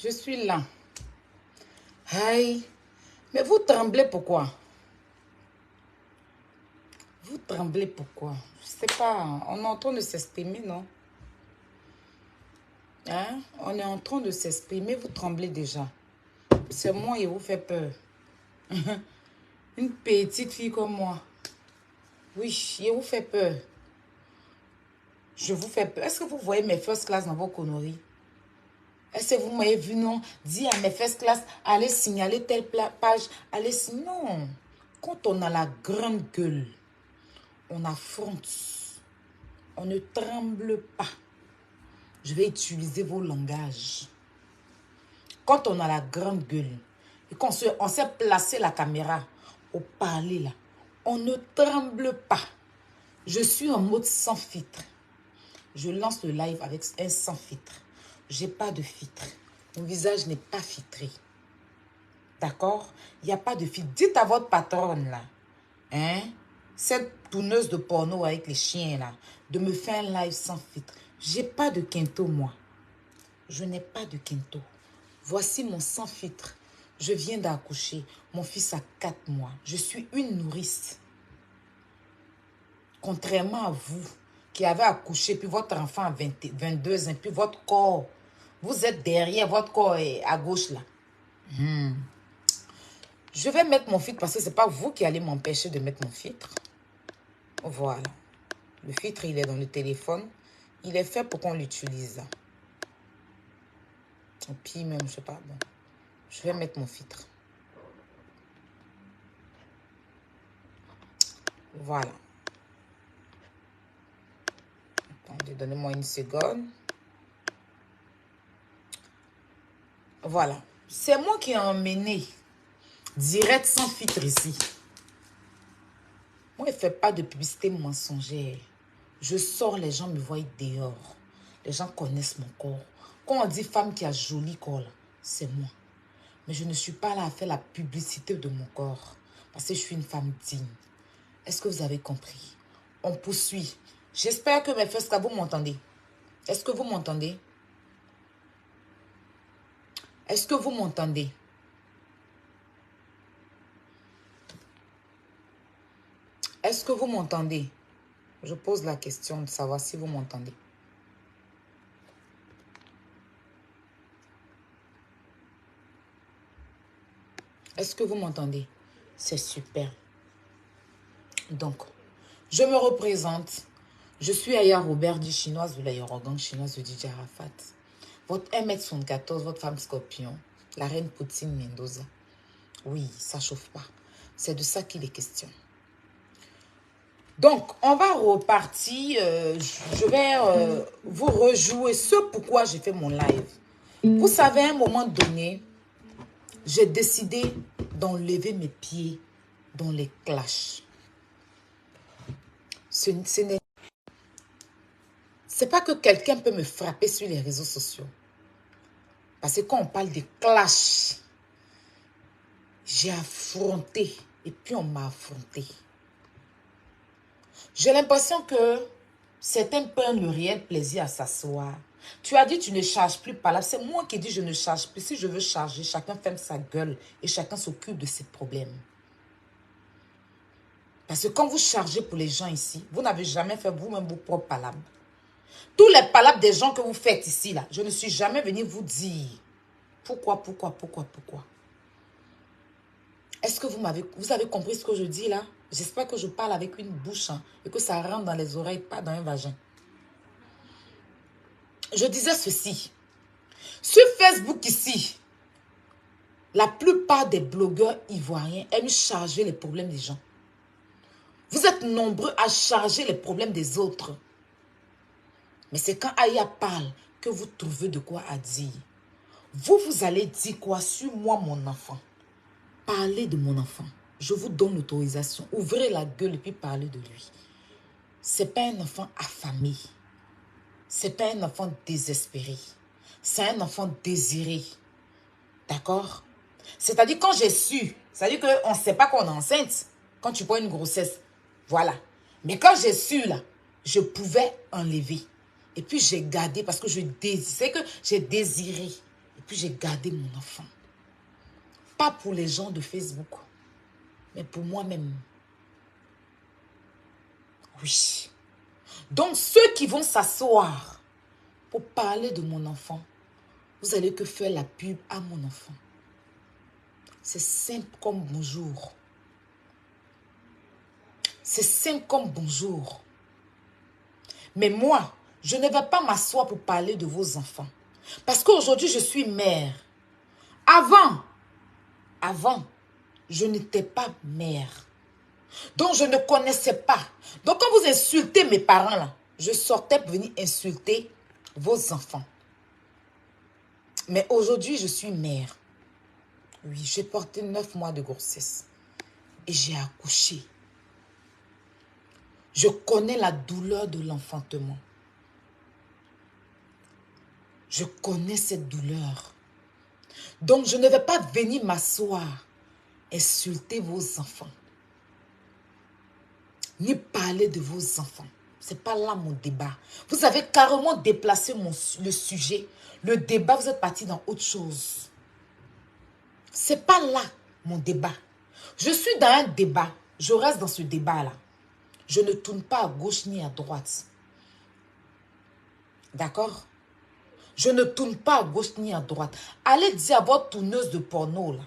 Je suis là. Aïe. Mais vous tremblez pourquoi? Vous tremblez pourquoi? Je sais pas. On est en train de s'exprimer, non? Hein? On est en train de s'exprimer. Vous tremblez déjà. C'est moi et vous fait peur. Une petite fille comme moi. Oui, il vous fait peur. Je vous fais peur. Est-ce que vous voyez mes first class dans vos conneries? Est-ce que vous m'avez vu, non? Dire à mes first class, allez signaler telle page, allez signaler. Non. Quand on a la grande gueule, on affronte. On ne tremble pas. Je vais utiliser vos langages. Quand on a la grande gueule et qu'on sait placer la caméra au parler là, on ne tremble pas. Je suis en mode sans filtre. Je lance le live avec un sans filtre. J'ai pas de filtre. Mon visage n'est pas filtré. D'accord? Il n'y a pas de filtre. Dites à votre patronne là, hein, cette tourneuse de porno avec les chiens là, de me faire un live sans filtre. J'ai pas de quinto moi. Je n'ai pas de quinto. Voici mon sans filtre. Je viens d'accoucher. Mon fils a 4 mois. Je suis une nourrice. Contrairement à vous, qui avez accouché, puis votre enfant a 22 ans, puis votre corps, vous êtes derrière, votre corps est à gauche là. Je vais mettre mon filtre parce que ce n'est pas vous qui allez m'empêcher de mettre mon filtre. Voilà. Le filtre, il est dans le téléphone. Il est fait pour qu'on l'utilise. Et puis même, je ne sais pas. Bon. Je vais mettre mon filtre. Voilà. Attendez, donnez-moi une seconde. Voilà. C'est moi qui ai emmené direct sans filtre ici. Moi, je ne fais pas de publicité mensongère. Je sors, les gens me voient dehors. Les gens connaissent mon corps. Quand on dit femme qui a joli corps, c'est moi. Mais je ne suis pas là à faire la publicité de mon corps. Parce que je suis une femme digne. Est-ce que vous avez compris? On poursuit. J'espère que mes fesses, vous m'entendez. Est-ce que vous m'entendez? Est-ce que vous m'entendez? Est-ce que vous m'entendez? Je pose la question de savoir si vous m'entendez. Est-ce que vous m'entendez? C'est super. Donc, je me représente. Je suis Aya Robert, dit chinoise de l'aérogang chinoise de DJ Arafat. Votre 1m74, votre femme scorpion, la reine Poutine Mendoza. Oui, ça chauffe pas. C'est de ça qu'il est question. Donc, on va repartir. Je vais vous rejouer ce pourquoi j'ai fait mon live. Vous savez, à un moment donné, j'ai décidé d'enlever mes pieds dans les clashs. Ce n'est pas que quelqu'un peut me frapper sur les réseaux sociaux. Parce que quand on parle de clash, j'ai affronté et puis on m'a affronté. J'ai l'impression que certains prennent le réel plaisir à s'asseoir. Tu as dit tu ne charges plus par là. C'est moi qui dis je ne charge plus. Si je veux charger, chacun ferme sa gueule et chacun s'occupe de ses problèmes. Parce que quand vous chargez pour les gens ici, vous n'avez jamais fait vous-même vos propres palabres. Tous les palabres des gens que vous faites ici, là, je ne suis jamais venu vous dire pourquoi. Est-ce que vous avez compris ce que je dis là? J'espère que je parle avec une bouche et que ça rentre dans les oreilles, pas dans un vagin. Je disais ceci. Sur Facebook ici, la plupart des blogueurs ivoiriens aiment charger les problèmes des gens. Vous êtes nombreux à charger les problèmes des autres. Mais c'est quand Aya parle que vous trouvez de quoi à dire. Vous allez dire quoi sur moi, mon enfant? Parlez de mon enfant. Je vous donne l'autorisation. Ouvrez la gueule et puis parlez de lui. Ce n'est pas un enfant affamé. Ce n'est pas un enfant désespéré. C'est un enfant désiré. D'accord? C'est-à-dire quand j'ai su, c'est-à-dire qu'on ne sait pas qu'on est enceinte quand tu prends une grossesse. Voilà. Mais quand j'ai su là, je pouvais enlever. Et puis j'ai gardé parce que c'est que j'ai désiré. Et puis j'ai gardé mon enfant. Pas pour les gens de Facebook, mais pour moi-même. Oui. Donc, ceux qui vont s'asseoir pour parler de mon enfant, vous allez que faire la pub à mon enfant. C'est simple comme bonjour. C'est simple comme bonjour. Mais moi, je ne vais pas m'asseoir pour parler de vos enfants. Parce qu'aujourd'hui, je suis mère. Avant, je n'étais pas mère. Donc, je ne connaissais pas. Donc, quand vous insultez mes parents, là, je sortais pour venir insulter vos enfants. Mais aujourd'hui, je suis mère. Oui, j'ai porté 9 mois de grossesse. Et j'ai accouché. Je connais la douleur de l'enfantement. Je connais cette douleur. Donc, je ne vais pas venir m'asseoir, insulter vos enfants. Ni parler de vos enfants. Ce n'est pas là mon débat. Vous avez carrément déplacé le sujet. Le débat, vous êtes parti dans autre chose. Ce n'est pas là mon débat. Je suis dans un débat. Je reste dans ce débat-là. Je ne tourne pas à gauche ni à droite. D'accord? Je ne tourne pas à gauche ni à droite. Allez dire à votre tourneuse de porno là,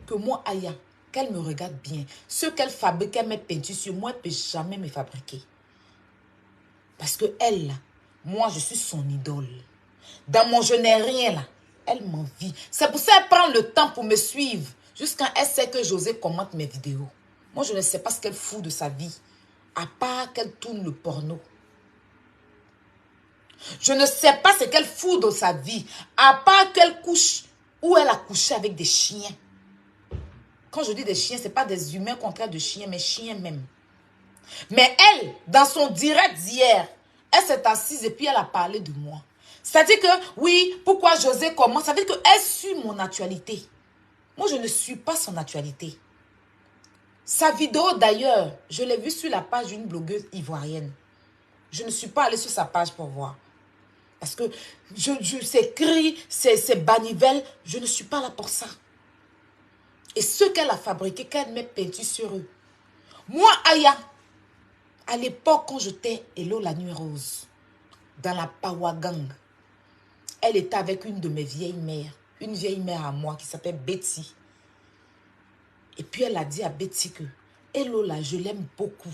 que moi, Aya, qu'elle me regarde bien. Ce qu'elle fabrique, elle met peinture sur moi, elle ne peut jamais me fabriquer. Parce que elle, là, moi, je suis son idole. Dans mon je n'ai rien, là, elle m'envie. C'est pour ça qu'elle prend le temps pour me suivre. Jusqu'à elle sait que José commente mes vidéos. Moi, je ne sais pas ce qu'elle fout de sa vie. À part qu'elle tourne le porno. Je ne sais pas ce qu'elle fout dans sa vie. À part qu'elle couche ou elle a couché avec des chiens. Quand je dis des chiens, ce n'est pas des humains contraires de chiens, mais chiens même. Mais elle, dans son direct d'hier, elle s'est assise et puis elle a parlé de moi. C'est-à-dire que, oui, pourquoi José commence? Ça veut dire qu'elle suit mon actualité. Moi, je ne suis pas son actualité. Sa vidéo, d'ailleurs, je l'ai vue sur la page d'une blogueuse ivoirienne. Je ne suis pas allée sur sa page pour voir. Parce que ces cris, ces banivelles, je ne suis pas là pour ça. Et ce qu'elle a fabriqué, qu'elle met peinture sur eux. Moi, Aya, à l'époque, quand j'étais Hello la nuit rose, dans la Power Gang, elle était avec une de mes vieilles mères, une vieille mère à moi qui s'appelle Betty. Et puis elle a dit à Betty que Hello là, je l'aime beaucoup.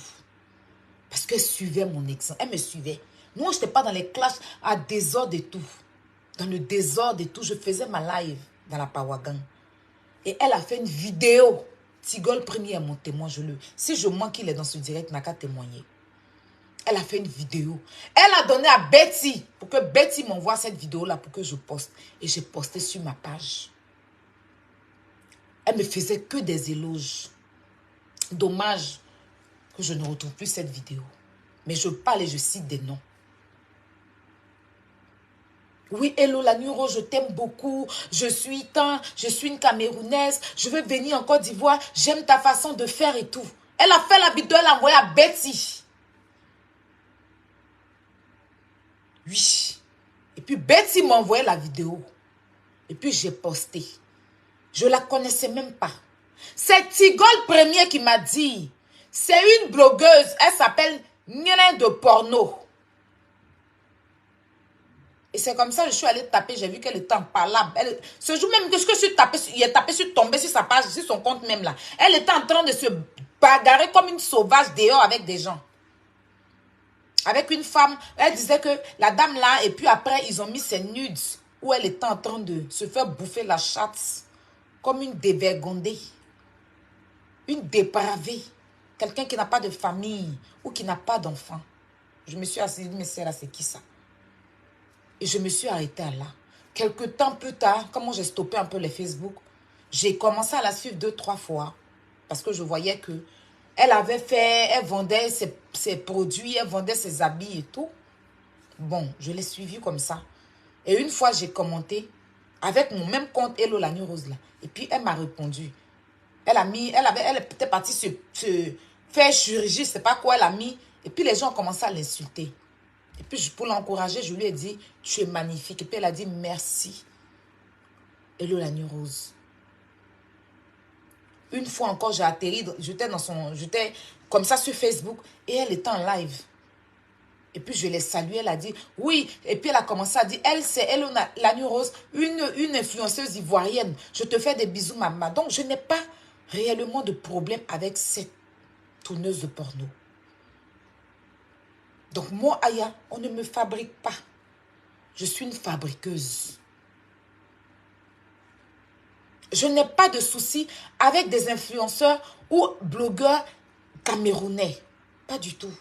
Parce qu'elle suivait mon exemple, elle me suivait. Moi, je n'étais pas dans les clashs à désordre et tout. Dans le désordre et tout, je faisais ma live dans la Power Gang. Et elle a fait une vidéo. Tigol premier est mon témoin, si je manque, il est dans ce direct, il n'a qu'à témoigner. Elle a fait une vidéo. Elle a donné à Betty pour que Betty m'envoie cette vidéo-là pour que je poste. Et j'ai posté sur ma page. Elle me faisait que des éloges. Dommage que je ne retrouve plus cette vidéo. Mais je parle et je cite des noms. Oui, hello, la nuit rose, je t'aime beaucoup. Je suis une Camerounaise. Je veux venir en Côte d'Ivoire. J'aime ta façon de faire et tout. Elle a fait la vidéo, elle a envoyé à Betty. Oui. Et puis Betty m'a envoyé la vidéo. Et puis j'ai posté. Je ne la connaissais même pas. C'est Tigol premier qui m'a dit. C'est une blogueuse. Elle s'appelle Nien de porno. Et c'est comme ça que je suis allée taper. J'ai vu qu'elle était en parlable. Ce jour même que je suis tapé, il est tapé, je suis tombée sur sa page, sur son compte même là. Elle était en train de se bagarrer comme une sauvage dehors avec des gens. Avec une femme. Elle disait que la dame là, et puis après, ils ont mis ses nudes où elle était en train de se faire bouffer la chatte comme une dévergondée. Une dépravée. Quelqu'un qui n'a pas de famille ou qui n'a pas d'enfant. Je me suis assise, mais c'est là, c'est qui ça? Et je me suis arrêtée là. Quelque temps plus tard, comme j'ai stoppé un peu les Facebook, j'ai commencé à la suivre 2-3 fois. Parce que je voyais que elle vendait ses produits, elle vendait ses habits et tout. Bon, je l'ai suivie comme ça. Et une fois, j'ai commenté avec mon même compte Hello la nuit rose là. Et puis, elle m'a répondu. Elle était partie se faire chirurgie, je ne sais pas quoi elle a mis. Et puis, les gens ont commencé à l'insulter. Et puis, pour l'encourager, je lui ai dit, tu es magnifique. Et puis, elle a dit, merci. Hello la nuit rose. Une fois encore, j'ai atterri, j'étais comme ça sur Facebook et elle était en live. Et puis je l'ai saluée, elle a dit oui. Et puis elle a commencé à dire, elle c'est Hello la nuit rose, une influenceuse ivoirienne. Je te fais des bisous maman. Donc je n'ai pas réellement de problème avec cette tourneuse de porno. Donc moi Aya, on ne me fabrique pas. Je suis une fabriqueuse. Je n'ai pas de souci avec des influenceurs ou blogueurs camerounais. Pas du tout.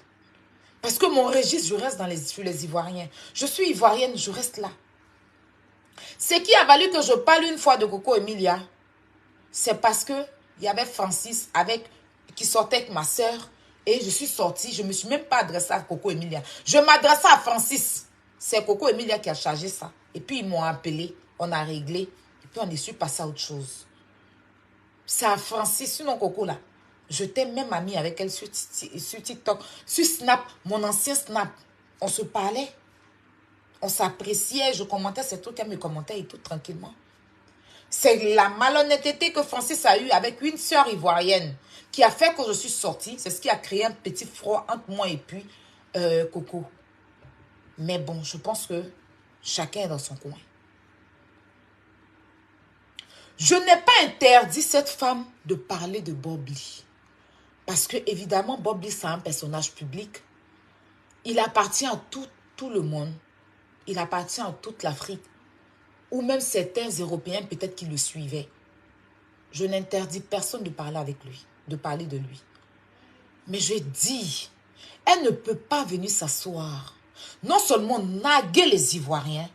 Parce que mon registre, je reste sur les Ivoiriens. Je suis Ivoirienne, je reste là. Ce qui a valu que je parle une fois de Coco Emilia, c'est parce que il y avait Francis qui sortait avec ma soeur et je suis sortie. Je ne me suis même pas adressée à Coco Emilia. Je m'adressais à Francis. C'est Coco Emilia qui a chargé ça. Et puis ils m'ont appelé, on a réglé. Et puis on est su passer à autre chose. C'est à Francis, sinon Coco là. Je t'ai même amie avec elle sur TikTok, sur Snap, mon ancien Snap. On se parlait, on s'appréciait, je commentais ces trucs, elle me commentait et tout tranquillement. C'est la malhonnêteté que Francis a eue avec une sœur ivoirienne qui a fait que je suis sortie. C'est ce qui a créé un petit froid entre moi et puis Coco. Mais bon, je pense que chacun est dans son coin. Je n'ai pas interdit cette femme de parler de Bob Lee. Parce que, évidemment, Bob Lee, c'est un personnage public. Il appartient à tout le monde. Il appartient à toute l'Afrique. Ou même certains Européens, peut-être, qui le suivaient. Je n'interdis personne de parler avec lui, de parler de lui. Mais je dis, elle ne peut pas venir s'asseoir. Non seulement naguer les Ivoiriens,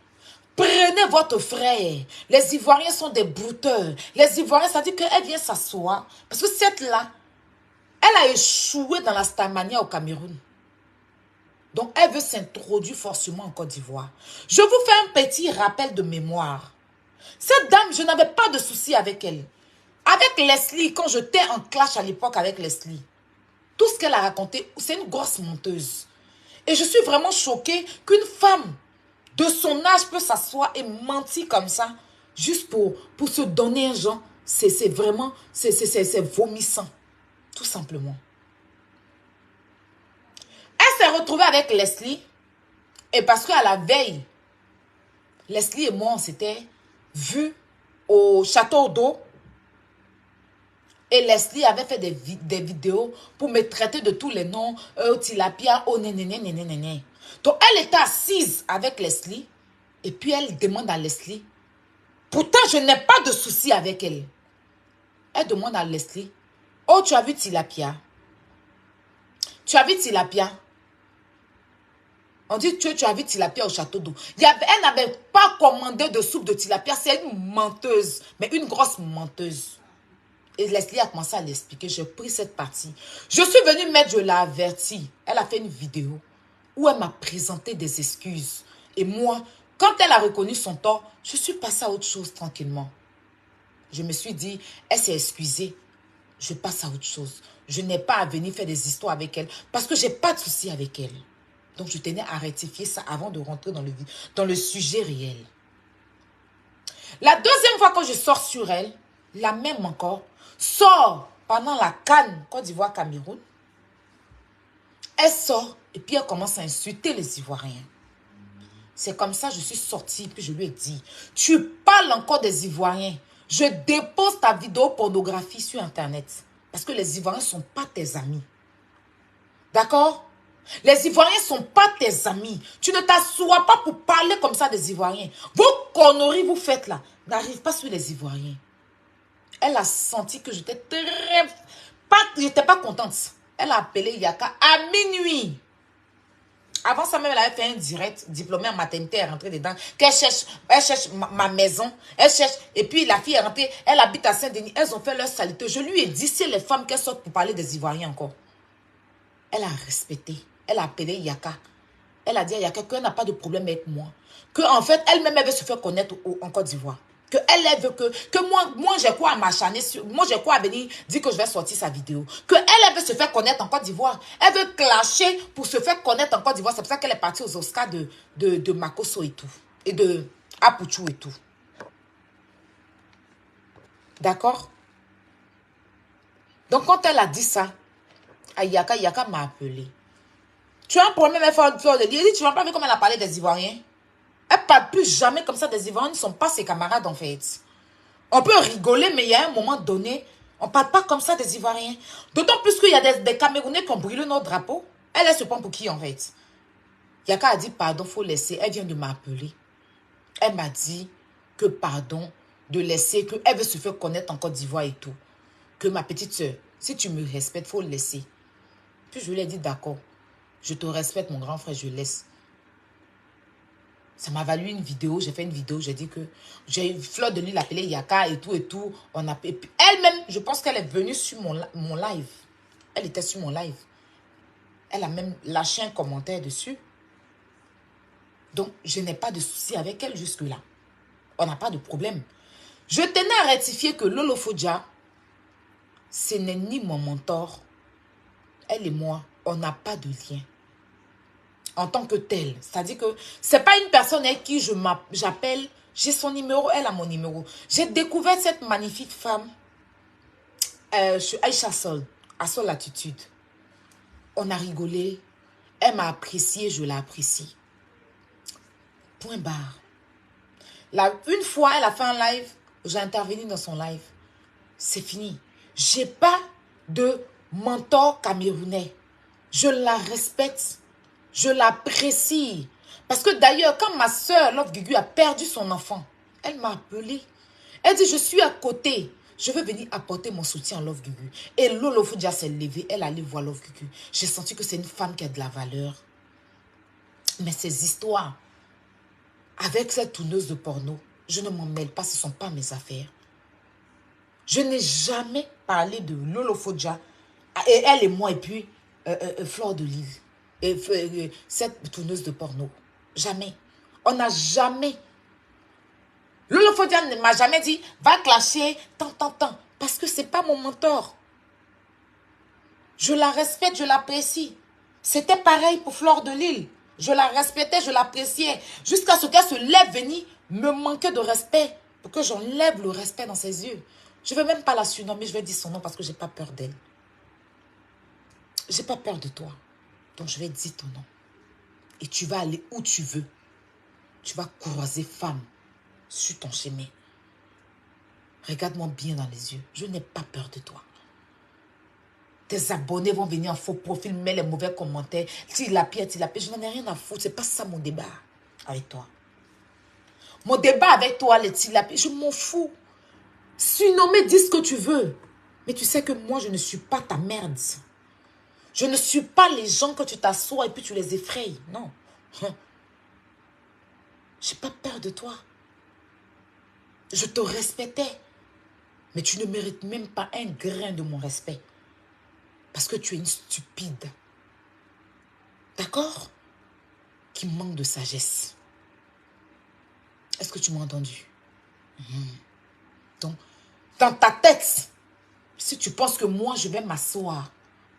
prenez votre frère. Les Ivoiriens sont des brouteurs. Les Ivoiriens, ça dit qu'elle vient s'asseoir. Parce que cette là, elle a échoué dans la Starmania au Cameroun. Donc, elle veut s'introduire forcément en Côte d'Ivoire. Je vous fais un petit rappel de mémoire. Cette dame, je n'avais pas de souci avec elle. Avec Leslie, quand j'étais en clash à l'époque avec Leslie, tout ce qu'elle a raconté, c'est une grosse menteuse. Et je suis vraiment choquée qu'une femme de son âge peut s'asseoir et mentir comme ça, juste pour se donner un genre. C'est vraiment, c'est vomissant. Tout simplement. Elle s'est retrouvée avec Leslie. Et parce qu'à la veille, Leslie et moi, on s'était vus au château d'eau. Et Leslie avait fait des vidéos pour me traiter de tous les noms. Tilapia, oh nénéné. Donc, elle était assise avec Leslie. Et puis, elle demande à Leslie. Pourtant, je n'ai pas de souci avec elle. Elle demande à Leslie. Oh, tu as vu Tilapia? Tu as vu Tilapia? On dit, tu as vu Tilapia au château d'eau. Elle n'avait pas commandé de soupe de Tilapia. C'est une menteuse. Mais une grosse menteuse. Et Leslie a commencé à l'expliquer. J'ai pris cette partie. Je suis venue mettre, je l'ai avertie. Elle a fait une vidéo où elle m'a présenté des excuses. Et moi, quand elle a reconnu son tort, je suis passée à autre chose tranquillement. Je me suis dit, elle s'est excusée. Je passe à autre chose. Je n'ai pas à venir faire des histoires avec elle parce que je n'ai pas de souci avec elle. Donc, je tenais à rectifier ça avant de rentrer dans le sujet réel. La deuxième fois que je sors sur elle, la même encore, sort pendant la CAN Côte d'Ivoire-Cameroun. Elle sort et puis elle commence à insulter les Ivoiriens. C'est comme ça que je suis sortie puis je lui ai dit, tu parles encore des Ivoiriens. Je dépose ta vidéo pornographie sur Internet. Parce que les Ivoiriens ne sont pas tes amis. D'accord? Les Ivoiriens ne sont pas tes amis. Tu ne t'assois pas pour parler comme ça des Ivoiriens. Vos conneries vous faites là n'arrivent pas sur les Ivoiriens. Elle a senti que j'étais j'étais pas contente. Elle a appelé Yaka à minuit. Avant ça même, elle avait fait un direct, diplômée en maternité, elle est rentrée dedans. Elle cherche ma maison. Elle cherche. Et puis la fille est rentrée, elle habite à Saint-Denis. Elles ont fait leur saleté. Je lui ai dit, c'est les femmes qu'elles sortent pour parler des Ivoiriens encore. Elle a respecté. Elle a appelé Yaka. Elle a dit à Yaka qu'elle n'a pas de problème avec moi. Qu'en fait, elle-même, elle veut se faire connaître en Côte d'Ivoire. Que elle veut que moi j'ai quoi à m'acharner sur. Moi, j'ai quoi à venir dire que je vais sortir sa vidéo. Que elle veut se faire connaître en Côte d'Ivoire. Elle veut clasher pour se faire connaître en Côte d'Ivoire. C'est pour ça qu'elle est partie aux Oscars de Makosso et tout. Et de Apuchu et tout. D'accord? Donc, quand elle a dit ça, Yaka m'a appelé. Tu as un problème avec Fleur de Lys. Tu n'as pas vu comment elle a parlé des Ivoiriens? Elle ne parle plus jamais comme ça des Ivoiriens. Ils ne sont pas ses camarades, en fait. On peut rigoler, mais il y a un moment donné, on ne parle pas comme ça des Ivoiriens. D'autant plus qu'il y a des Camerounais qui ont brûlé notre drapeau. Elle se prend pour qui, en fait? Yaka a dit, pardon, il faut laisser. Elle vient de m'appeler. Elle m'a dit que pardon, de laisser, qu'elle veut se faire connaître en Côte d'Ivoire et tout. Que ma petite soeur, si tu me respectes, il faut laisser. Puis je lui ai dit, d'accord, je te respecte, mon grand frère, je laisse. Ça m'a valu une vidéo, j'ai fait une vidéo, j'ai dit que j'ai eu Fleur de Lys l'appeler Yaka et tout. Elle-même, je pense qu'elle est venue sur mon live. Elle était sur mon live. Elle a même lâché un commentaire dessus. Donc, je n'ai pas de souci avec elle jusque-là. On n'a pas de problème. Je tenais à rectifier que Lolo Fodja, ce n'est ni mon mentor. Elle et moi, on n'a pas de lien. En tant que telle. C'est-à-dire que ce n'est pas une personne avec qui j'appelle. J'ai son numéro, elle a mon numéro. J'ai découvert cette magnifique femme sur Aïcha Sol, à Sol Latitude. On a rigolé. Elle m'a apprécié, je l'ai appréciée. Point barre. Là, une fois, elle a fait un live. J'ai intervenu dans son live. C'est fini. Je n'ai pas de mentor camerounais. Je la respecte. Je l'apprécie. Parce que d'ailleurs, quand ma soeur, Love Gugu, a perdu son enfant, elle m'a appelé. Elle dit, je suis à côté. Je veux venir apporter mon soutien à Love Gugu. Et Lolo Fodja s'est levée. Elle allait voir Love Gugu. J'ai senti que c'est une femme qui a de la valeur. Mais ces histoires, avec cette tourneuse de porno, je ne m'en mêle pas. Ce ne sont pas mes affaires. Je n'ai jamais parlé de Lolo Fodja. Et elle et moi, et puis Fleur de Lys. Et cette tourneuse de porno. Jamais. On n'a jamais. Lolo Fodja ne m'a jamais dit, va clasher, tant. Parce que ce n'est pas mon mentor. Je la respecte, je l'apprécie. C'était pareil pour Fleur de Lys. Je la respectais, je l'appréciais. Jusqu'à ce qu'elle se lève venir me manquer de respect. Pour que j'enlève le respect dans ses yeux. Je ne vais même pas la surnommer, je vais dire son nom parce que je n'ai pas peur d'elle. Je n'ai pas peur de toi. Donc je vais dire ton nom. Et tu vas aller où tu veux. Tu vas croiser femme sur ton chemin. Regarde-moi bien dans les yeux. Je n'ai pas peur de toi. Tes abonnés vont venir en faux profil, mettre les mauvais commentaires. Tilapia. Je n'en ai rien à foutre. Ce n'est pas ça mon débat avec toi. Mon débat avec toi, les tilapia, je m'en fous. Surnommer, dis ce que tu veux. Mais tu sais que moi, je ne suis pas ta merde. Je ne suis pas les gens que tu t'assois et puis tu les effrayes. Non. Je n'ai pas peur de toi. Je te respectais. Mais tu ne mérites même pas un grain de mon respect. Parce que tu es une stupide. D'accord? Qui manque de sagesse. Est-ce que tu m'as entendu? Donc, dans ta tête, si tu penses que moi, je vais m'asseoir,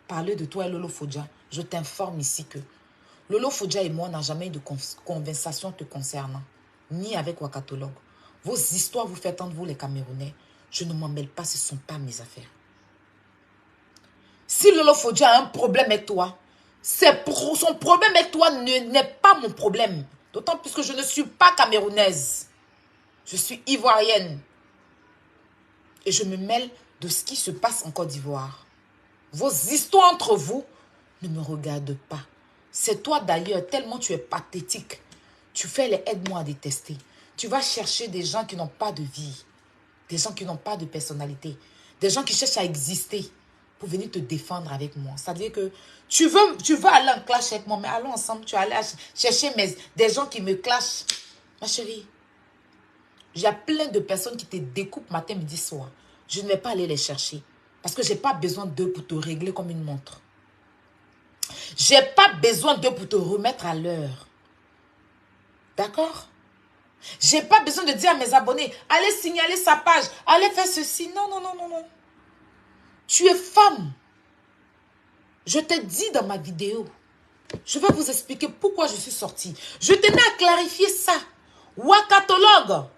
parler de toi et Lolo Fodja, je t'informe ici que Lolo Fodja et moi, on n'a jamais eu de conversation te concernant, ni avec Wakatolog. Vos histoires vous faites entre vous les Camerounais. Je ne m'en mêle pas, ce ne sont pas mes affaires. Si Lolo Fodja a un problème avec toi, son problème avec toi n'est pas mon problème. D'autant plus que je ne suis pas camerounaise. Je suis ivoirienne. Et je me mêle de ce qui se passe en Côte d'Ivoire. Vos histoires entre vous ne me regardent pas. C'est toi d'ailleurs, tellement tu es pathétique. Tu fais les aide-moi à détester. Tu vas chercher des gens qui n'ont pas de vie. Des gens qui n'ont pas de personnalité. Des gens qui cherchent à exister pour venir te défendre avec moi. C'est-à-dire que tu veux aller en clash avec moi, mais allons ensemble. Tu vas aller chercher des gens qui me clashent. Ma chérie, il y a plein de personnes qui te découpent matin, midi, soir. Je ne vais pas aller les chercher. Parce que je n'ai pas besoin d'eux pour te régler comme une montre. Je n'ai pas besoin d'eux pour te remettre à l'heure. D'accord? Je n'ai pas besoin de dire à mes abonnés, allez signaler sa page, allez faire ceci. Non. Tu es femme. Je t'ai dit dans ma vidéo. Je vais vous expliquer pourquoi je suis sortie. Je tenais à clarifier ça. Wakatolog.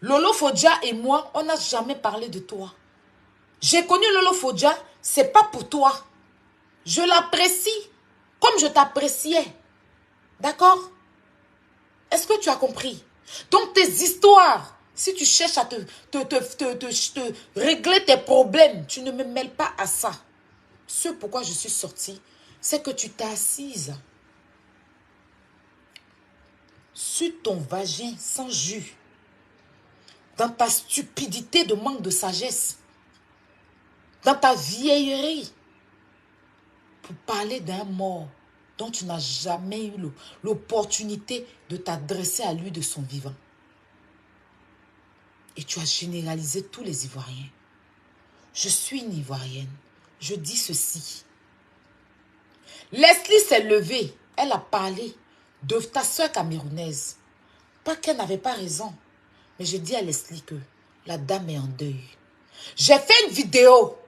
Lolo Fodja et moi, on n'a jamais parlé de toi. J'ai connu Lolo Fodja, c'est pas pour toi. Je l'apprécie comme je t'appréciais. D'accord? Est-ce que tu as compris? Donc tes histoires, si tu cherches à te régler tes problèmes, tu ne me mêles pas à ça. Ce pourquoi je suis sortie, c'est que tu t'es assise sur ton vagin sans jus, dans ta stupidité de manque de sagesse, dans ta vieillerie, pour parler d'un mort dont tu n'as jamais eu l'opportunité de t'adresser à lui de son vivant. Et tu as généralisé tous les Ivoiriens. Je suis une Ivoirienne. Je dis ceci. Leslie s'est levée. Elle a parlé de ta soeur camerounaise. Pas qu'elle n'avait pas raison. Mais je dis à Leslie que la dame est en deuil. J'ai fait une vidéo.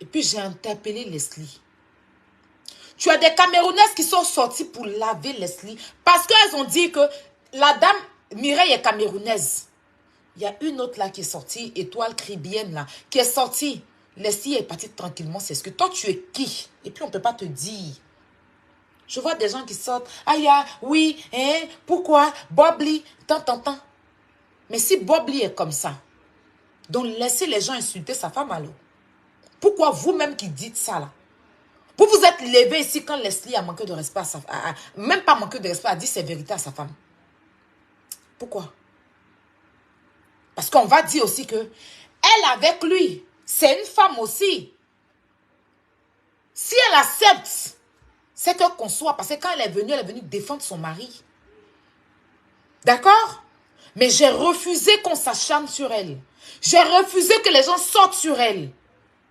Et puis j'ai interpellé Leslie. Tu as des Camerounaises qui sont sorties pour laver Leslie. Parce qu'elles ont dit que la dame Mireille est camerounaise. Il y a une autre là qui est sortie, étoile cribienne là, qui est sortie. Leslie est partie tranquillement, c'est ce que toi tu es qui? Et puis on ne peut pas te dire. Je vois des gens qui sortent. Aïe, oui, hein, pourquoi? Bob Lee, tant. Mais si Bob Lee est comme ça, donc laissez les gens insulter sa femme alors. Pourquoi vous-même qui dites ça là? Vous vous êtes levé ici quand Leslie a manqué de respect à sa femme. Même pas manqué de respect, a dit ses vérités à sa femme. Pourquoi? Parce qu'on va dire aussi que elle avec lui, c'est une femme aussi. Si elle accepte, c'est qu'elle conçoit. Parce que quand elle est venue défendre son mari. D'accord? Mais j'ai refusé qu'on s'acharne sur elle. J'ai refusé que les gens sortent sur elle.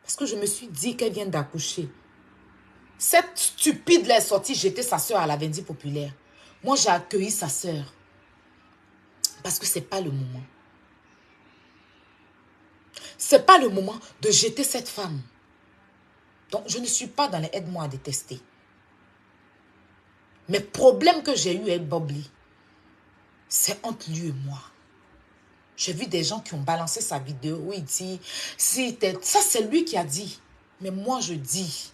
Parce que je me suis dit qu'elle vient d'accoucher. Cette stupide là est sortie jeter sa soeur à la vendue populaire. Moi, j'ai accueilli sa soeur. Parce que ce n'est pas le moment. Ce n'est pas le moment de jeter cette femme. Donc, je ne suis pas dans les aide-moi à détester. Mais problème que j'ai eu avec Bob Lee, c'est entre lui et moi. J'ai vu des gens qui ont balancé sa vidéo où il dit, ça c'est lui qui a dit. Mais moi je dis,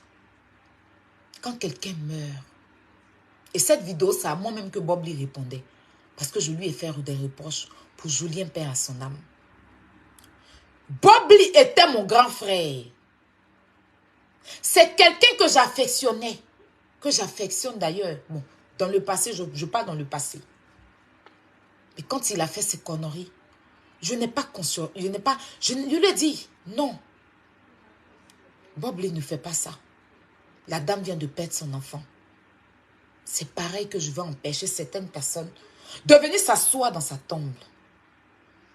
quand quelqu'un meurt, et cette vidéo c'est à moi-même que Bob Lee répondait, parce que je lui ai fait des reproches pour Julien Père à son âme. Bob Lee était mon grand frère. C'est quelqu'un que j'affectionnais, que j'affectionne d'ailleurs. Bon, dans le passé, je parle dans le passé. Mais quand il a fait ses conneries, je n'ai pas conscience, je lui ai dit, non. Bob Lee ne fait pas ça. La dame vient de perdre son enfant. C'est pareil que je veux empêcher certaines personnes de venir s'asseoir dans sa tombe.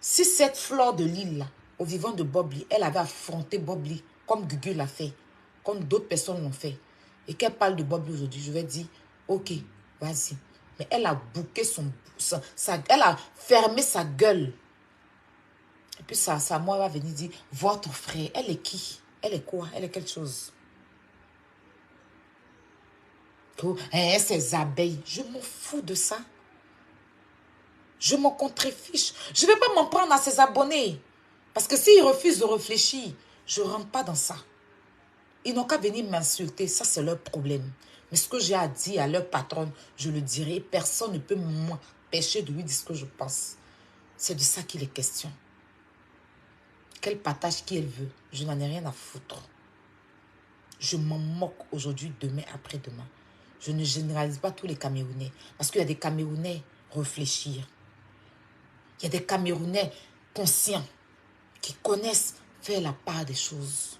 Si cette fleur de l'île là, au vivant de Bob Lee, elle avait affronté Bob Lee, comme Gugu l'a fait, comme d'autres personnes l'ont fait, et qu'elle parle de Bob Lee aujourd'hui, je vais dire, ok, vas-y. Mais elle a bouqué elle a fermé sa gueule. Et puis sa moi va venir dire, votre frère, elle est qui? Elle est quoi? Elle est quelque chose. Ces abeilles, je m'en fous de ça. Je m'en contrefiche. Je ne vais pas m'en prendre à ses abonnés. Parce que s'ils refusent de réfléchir, je ne rentre pas dans ça. Ils n'ont qu'à venir m'insulter. Ça, c'est leur problème. Mais ce que j'ai à dire à leur patronne, je le dirai. Personne ne peut m'empêcher de lui dire ce que je pense. C'est de ça qu'il est question. Qu'elle partage qui elle veut. Je n'en ai rien à foutre. Je m'en moque aujourd'hui, demain, après-demain. Je ne généralise pas tous les Camerounais. Parce qu'il y a des Camerounais réfléchir. Il y a des Camerounais conscients qui connaissent faire la part des choses.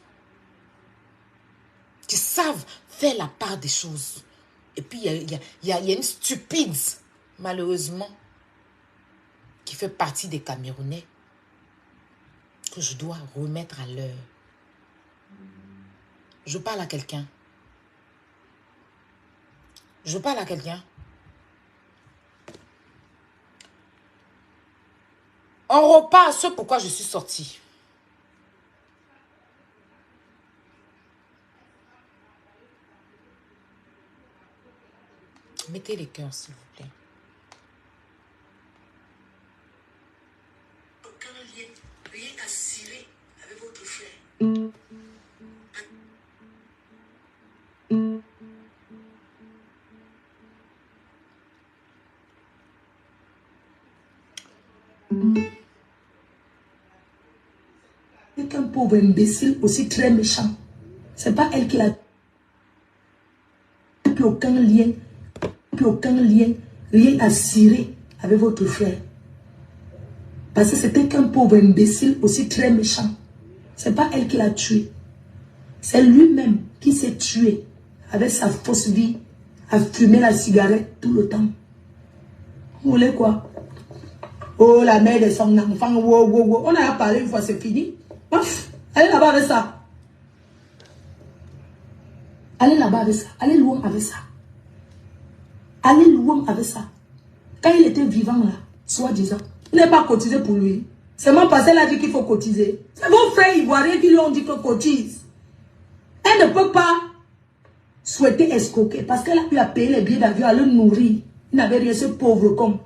Qui savent faire la part des choses. Et puis, il y a une stupide, malheureusement, qui fait partie des Camerounais que je dois remettre à l'heure. Je parle à quelqu'un. Je parle à quelqu'un. On repart à ce pourquoi je suis sortie. Mettez les cœurs, s'il vous plaît. pauvre imbécile aussi très méchant. C'est pas elle qui l'a... Plus aucun lien, rien à cirer avec votre frère. Parce que c'était qu'un pauvre imbécile aussi très méchant. C'est pas elle qui l'a tué. C'est lui-même qui s'est tué avec sa fausse vie, à fumer la cigarette tout le temps. Vous voulez quoi? Oh, la mère de son enfant, wow, wow, wow. On a parlé une fois, c'est fini. Ouf, allez là-bas avec ça. Allez là-bas avec ça. Allez loin avec ça. Allez loin avec ça. Quand il était vivant là, soi-disant, il n'est pas cotisé pour lui. C'est mon passé là dit qu'il faut cotiser. C'est vos frères ivoiriens qui lui ont dit que cotise. Elle ne peut pas souhaiter escroquer parce qu'elle a pu payer les billets d'avion à le nourrir. Il n'avait rien, ce pauvre con.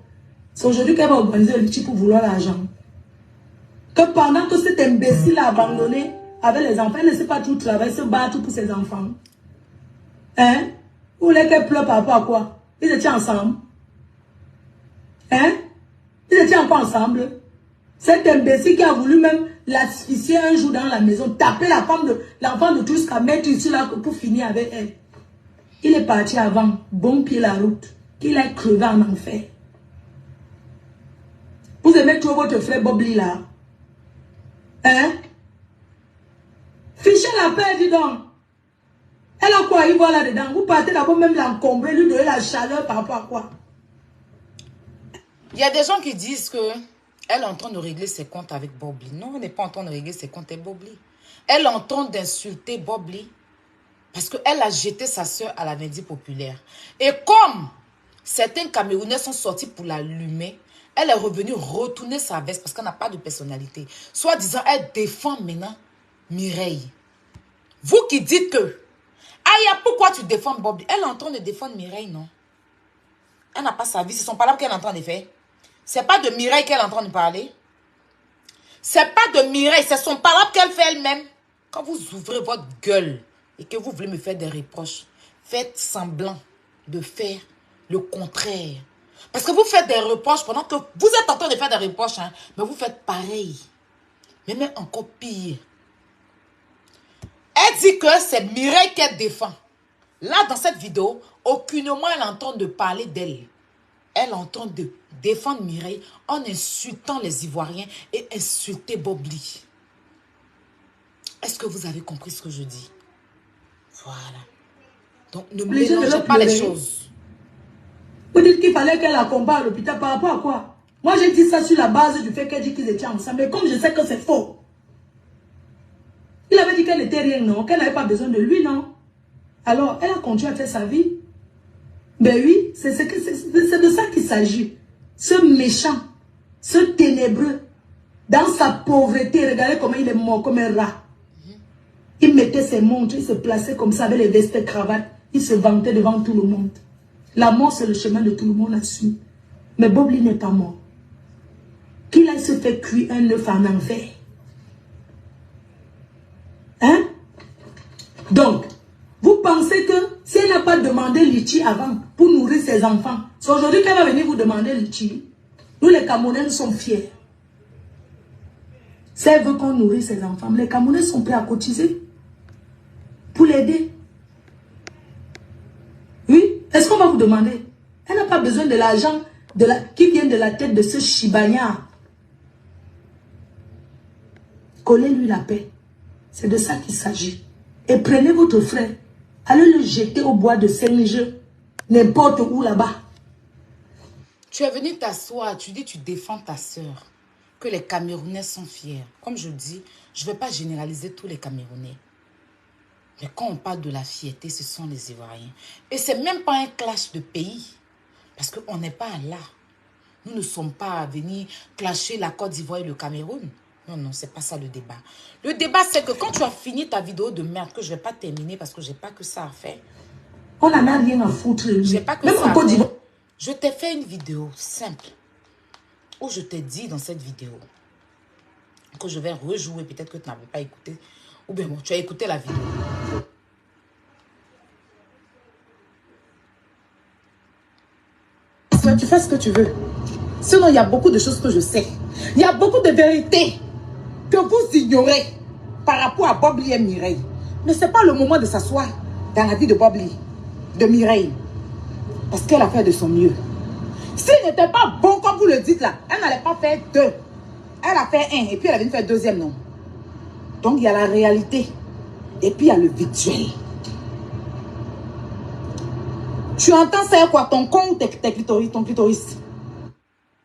C'est aujourd'hui qu'elle va organiser le petit pour vouloir l'argent. Que pendant que cet imbécile a abandonné avec les enfants, elle ne sait pas tout travailler, se battre pour ses enfants. Hein? Vous voulez qu'elle pleure par rapport à quoi? Ils étaient ensemble. Hein? Ils étaient encore ensemble. Cet imbécile qui a voulu même l'asphyxier un jour dans la maison, taper la femme de l'enfant de tous, qu'à mettre ici là pour finir avec elle. Il est parti avant, bon pied la route, qu'il a crevé en enfer. Vous aimez trop votre frère Bobli là? Hein? Fichez la paix, dis donc. Elle a quoi à y voir là-dedans? Vous partez d'abord même l'encombrer, lui donner la chaleur par rapport à quoi? Il y a des gens qui disent que elle est en train de régler ses comptes avec Bobli. Non, elle n'est pas en train de régler ses comptes avec Bobli. Elle est en train d'insulter Bobli parce qu'elle a jeté sa soeur à la Vendée populaire. Et comme certains Camerounais sont sortis pour l'allumer, elle est revenue retourner sa veste parce qu'elle n'a pas de personnalité. Soit disant, elle défend maintenant Mireille. Vous qui dites que, Aya, pourquoi tu défends Bobli? Elle est en train de défendre Mireille, non? Elle n'a pas sa vie, c'est son palabre qu'elle est en train de faire. C'est pas de Mireille qu'elle est en train de parler. C'est pas de Mireille, c'est son palabre qu'elle fait elle-même. Quand vous ouvrez votre gueule et que vous voulez me faire des reproches, faites semblant de faire le contraire. Parce que vous faites des reproches pendant que vous êtes en train de faire des reproches, hein, mais vous faites pareil. Mais même encore pire. Elle dit que c'est Mireille qu'elle défend. Là, dans cette vidéo, aucunement elle est en train de parler d'elle. Elle est en train de défendre Mireille en insultant les Ivoiriens et insulter Bobli. Est-ce que vous avez compris ce que je dis? Voilà. Donc, ne mélangez pas les choses. Vous dites qu'il fallait qu'elle accompagne à l'hôpital par rapport à quoi? Moi, j'ai dit ça sur la base du fait qu'elle dit qu'ils étaient ensemble. Mais comme je sais que c'est faux. Il avait dit qu'elle n'était rien, non? Qu'elle n'avait pas besoin de lui, non? Alors, elle a continué à faire sa vie. Ben oui, c'est de ça qu'il s'agit. Ce méchant, ce ténébreux, dans sa pauvreté, regardez comment il est mort comme un rat. Il mettait ses montres, il se plaçait comme ça avec les vestes et cravates. Il se vantait devant tout le monde. La mort, c'est le chemin de tout le monde assume. Mais Bobli n'est pas mort. Qu'il aille se fait cuire un œuf en enfer. Hein? Donc, vous pensez que si elle n'a pas demandé litchi avant pour nourrir ses enfants, c'est aujourd'hui qu'elle va venir vous demander litchi. Nous, les Camerounais, nous sommes fiers. Si elle veut qu'on nourrisse ses enfants, les Camerounais sont prêts à cotiser pour l'aider. Oui, est-ce qu'on va vous demander? Elle n'a pas besoin de l'argent qui vient de la tête de ce chibagnard. Collez-lui la paix. C'est de ça qu'il s'agit. Et prenez votre frère. Allez le jeter au bois de Saint-Jeu. N'importe où là-bas. Tu es venu t'asseoir, tu dis tu défends ta soeur. Que les Camerounais sont fiers. Comme je dis, je ne vais pas généraliser tous les Camerounais. Mais quand on parle de la fierté, ce sont les Ivoiriens. Et ce n'est même pas un clash de pays. Parce qu'on n'est pas là. Nous ne sommes pas venus clasher la Côte d'Ivoire et le Cameroun. Non, non, c'est pas ça le débat. Le débat, c'est que quand tu as fini ta vidéo de merde, que je ne vais pas terminer parce que je n'ai pas que ça à faire. On n'en a rien à foutre. Je n'ai pas que ça à faire. Je t'ai fait une vidéo simple où je t'ai dit dans cette vidéo que je vais rejouer. Peut-être que tu n'avais pas écouté. Ou bien bon, tu as écouté la vidéo. Tu fais ce que tu veux. Sinon, il y a beaucoup de choses que je sais. Il y a beaucoup de vérités que vous ignorez. par rapport à Bob Lee et Mireille. Mais ce n'est pas le moment de s'asseoir dans la vie de Bob Lee, de Mireille. Parce qu'elle a fait de son mieux. S'il n'était pas bon, comme vous le dites là, elle n'allait pas faire 2. Elle a fait 1 et puis elle est venue faire 2e, non. Donc il y a la réalité. Et puis il y a le virtuel. Tu entends ça quoi? Ton con ou ton clitoris?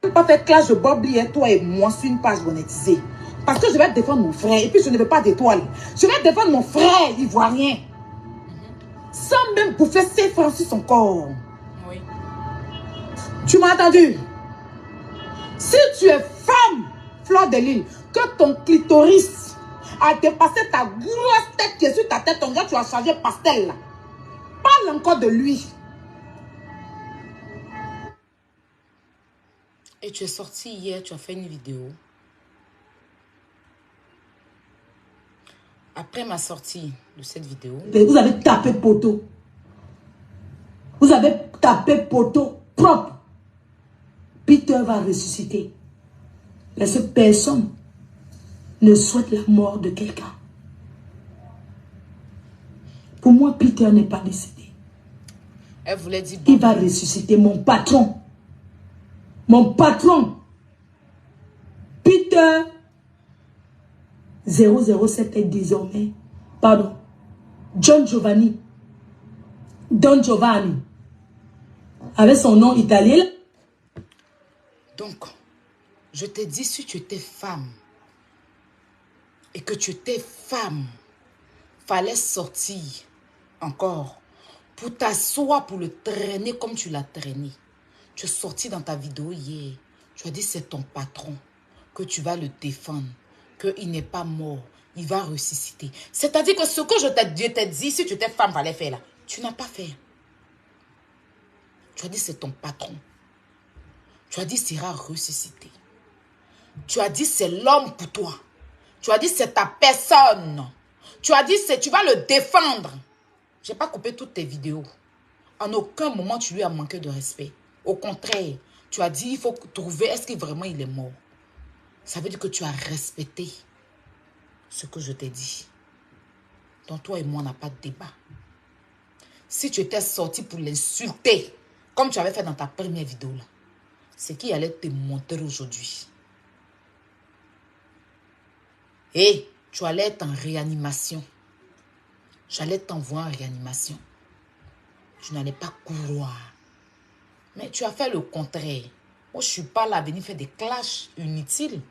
Je ne peux pas faire clash de Bob Lee et toi et moi sur une page monétisée. Parce que je vais défendre mon frère. Et puis je ne veux pas d'étoile. Je vais défendre mon frère ivoirien. Sans même bouffer ses francs sur son corps. Oui. Tu m'as entendu? Si tu es femme, Fleur de Lille, que ton clitoris a dépassé ta grosse tête qui est sur ta tête, ton gars, tu as changé pastel là. Parle encore de lui. Et tu es sorti hier, tu as fait une vidéo. Après ma sortie de cette vidéo... Vous avez tapé poteau. Vous avez tapé poteau propre. Peter va ressusciter. Parce que personne ne souhaite la mort de quelqu'un. Pour moi, Peter n'est pas décédé. Elle voulait dire... Il va ressusciter mon patron. Mon patron. Peter 007 est désormais, pardon, Don Giovanni, avec son nom italien. Donc, je t'ai dit, si tu étais femme, et que tu étais femme, fallait sortir encore, pour t'asseoir, pour le traîner comme tu l'as traîné. Tu es sorti dans ta vidéo hier, tu as dit c'est ton patron, que tu vas le défendre, qu'il n'est pas mort, il va ressusciter. C'est-à-dire que ce que je t'ai dit, si tu étais femme, fallait faire là, tu n'as pas fait. Tu as dit c'est ton patron. Tu as dit qu'il sera ressuscité. Tu as dit c'est l'homme pour toi. Tu as dit c'est ta personne. Tu as dit tu vas le défendre. Je n'ai pas coupé toutes tes vidéos. En aucun moment tu lui as manqué de respect. Au contraire, tu as dit il faut trouver est-ce que vraiment il est mort. Ça veut dire que tu as respecté ce que je t'ai dit. Donc toi et moi, on n'a pas de débat. Si tu étais sorti pour l'insulter, comme tu avais fait dans ta première vidéo là, c'est qui allait te montrer aujourd'hui. Et tu allais être en réanimation. J'allais t'envoyer en réanimation. Tu n'allais pas courir. Mais tu as fait le contraire. Moi, je ne suis pas là à venir faire des clashs inutiles.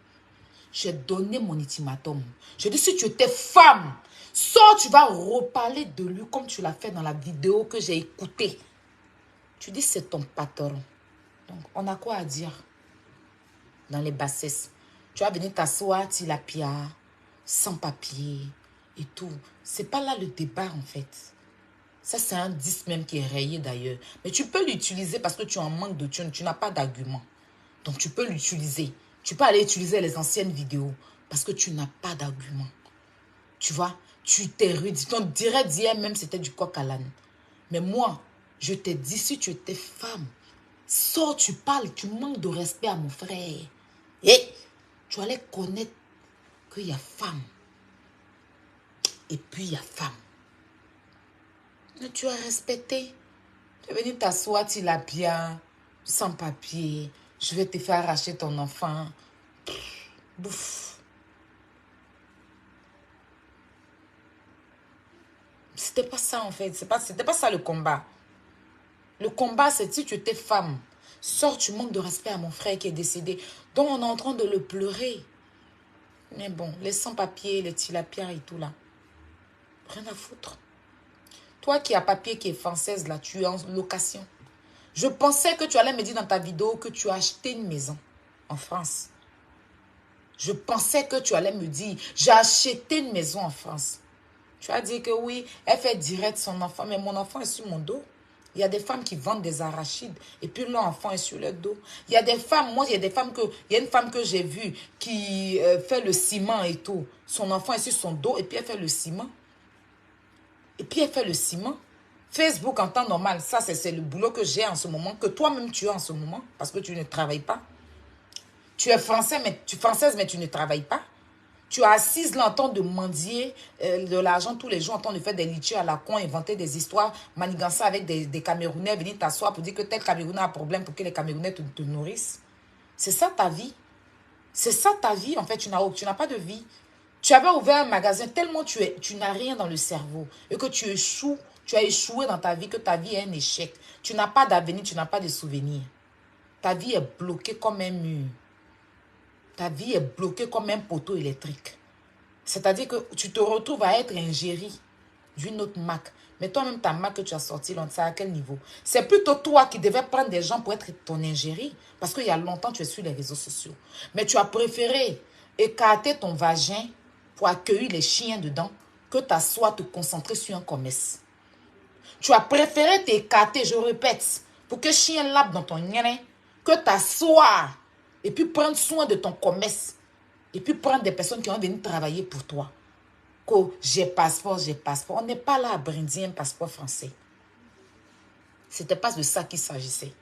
J'ai donné mon ultimatum. J'ai dit, si tu étais femme, sors, tu vas reparler de lui comme tu l'as fait dans la vidéo que j'ai écoutée. Tu dis, c'est ton patron. Donc, on a quoi à dire dans les bassesses? Tu vas venir t'asseoir, tilapia, sans papier et tout. C'est pas là le débat, en fait. Ça, c'est un 10 même qui est rayé d'ailleurs. Mais tu peux l'utiliser parce que tu en manques de thunes. Tu n'as pas d'argument. Donc, tu peux l'utiliser. Tu peux aller utiliser les anciennes vidéos parce que tu n'as pas d'argument. Tu vois, tu t'es réduit. On dirait d'hier même c'était du coq à l'âne. Mais moi, je t'ai dit, si tu étais femme, sors, tu parles, tu manques de respect à mon frère. Et tu allais connaître qu'il y a femme. Et puis il y a femme. Mais tu as respecté. Tu es venu t'asseoir, tu l'as bien, sans papier. Je vais te faire arracher ton enfant. Bouf. C'était pas ça en fait. C'était pas ça le combat. Le combat, c'est si tu étais femme. Sors, tu manques de respect à mon frère qui est décédé. Donc on est en train de le pleurer. Mais bon, les sans-papiers, les tilapiens et tout là. Rien à foutre. Toi qui as papier, qui est française là, tu es en location. Je pensais que tu allais me dire dans ta vidéo que tu as acheté une maison en France. Je pensais que tu allais me dire, j'ai acheté une maison en France. Tu as dit que oui, elle fait direct son enfant, mais mon enfant est sur mon dos. Il y a des femmes qui vendent des arachides et puis leur enfant est sur leur dos. Il y a des femmes, il y a une femme que j'ai vue qui fait le ciment et tout. Son enfant est sur son dos et puis elle fait le ciment. Facebook en temps normal, ça c'est le boulot que j'ai en ce moment, que toi-même tu as en ce moment, parce que tu ne travailles pas. Tu es française, mais tu ne travailles pas. Tu es assise là en train de mendier de l'argent tous les jours, en train de faire des litiges à la con, inventer des histoires, manigancer avec des Camerounais, venir t'asseoir pour dire que tel Camerounais a un problème pour que les Camerounais te nourrissent. C'est ça ta vie. C'est ça ta vie, en fait. Tu n'as pas de vie. Tu avais ouvert un magasin tellement tu n'as rien dans le cerveau et que tu as échoué dans ta vie, que ta vie est un échec. Tu n'as pas d'avenir, tu n'as pas de souvenirs. Ta vie est bloquée comme un mur. Ta vie est bloquée comme un poteau électrique. C'est-à-dire que tu te retrouves à être ingéré d'une autre marque. Mais toi-même, ta marque que tu as sortie, c'est à quel niveau? C'est plutôt toi qui devais prendre des gens pour être ton ingérie. Parce qu'il y a longtemps, tu es sur les réseaux sociaux. Mais tu as préféré écarter ton vagin pour accueillir les chiens dedans que t'asseoir te concentrer sur un commerce. Tu as préféré t'écarter, je répète, pour que chien lappe dans ton nez, que t'asseoir et puis prendre soin de ton commerce. Et puis prendre des personnes qui vont venir travailler pour toi. Que j'ai passeport, j'ai passeport. On n'est pas là à brindir un passeport français. C'était pas de ça qu'il s'agissait.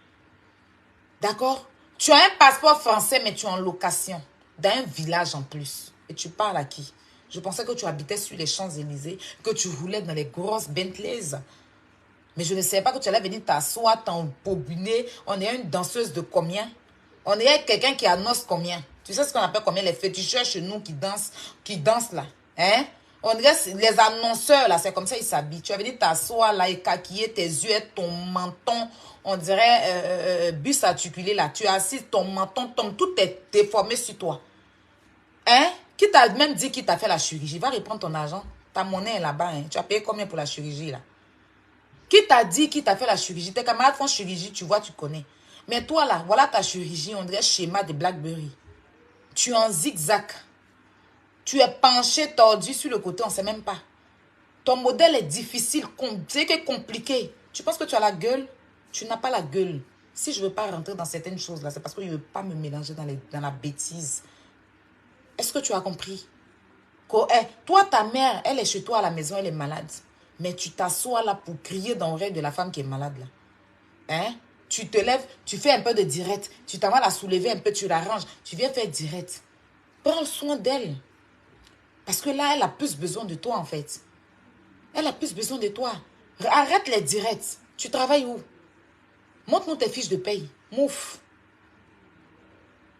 D'accord? Tu as un passeport français, mais tu es en location. Dans un village en plus. Et tu parles à qui? Je pensais que tu habitais sur les Champs-Élysées, que tu roulais dans les grosses Bentleys. Mais je ne savais pas que tu allais venir t'asseoir, t'embobiner. On est une danseuse de combien? On est quelqu'un qui annonce combien? Tu sais ce qu'on appelle combien? Les féticheurs chez nous qui dansent là. Hein? On dirait les annonceurs là, c'est comme ça ils s'habillent. Tu vas venir t'asseoir là, écaquiller tes yeux, ton menton, on dirait bus articulé là. Tu es assis, ton menton tombe, tout est déformé sur toi. Hein? Qui t'a même dit qui t'a fait la chirurgie? Va reprendre ton argent. Ta monnaie est là-bas. Hein? Tu as payé combien pour la chirurgie là? Qui t'a dit qui t'a fait la chirurgie? Tes camarades font chirurgie, tu vois, tu connais. Mais toi là, voilà ta chirurgie, on dirait schéma de Blackberry. Tu es en zigzag. Tu es penché, tordu sur le côté, on ne sait même pas. Ton modèle est difficile, c'est compliqué. Tu penses que tu as la gueule? Tu n'as pas la gueule. Si je ne veux pas rentrer dans certaines choses là, c'est parce que je ne veux pas me mélanger dans la bêtise. Est-ce que tu as compris? Toi, ta mère, elle est chez toi à la maison, elle est malade. Mais tu t'assois là pour crier dans l'oreille de la femme qui est malade là. Hein? Tu te lèves, tu fais un peu de direct. Tu t'en vas la soulever un peu, tu l'arranges. Tu viens faire direct. Prends soin d'elle. Parce que là, elle a plus besoin de toi, en fait. Elle a plus besoin de toi. Arrête les directs. Tu travailles où? Montre-nous tes fiches de paye. Mouf.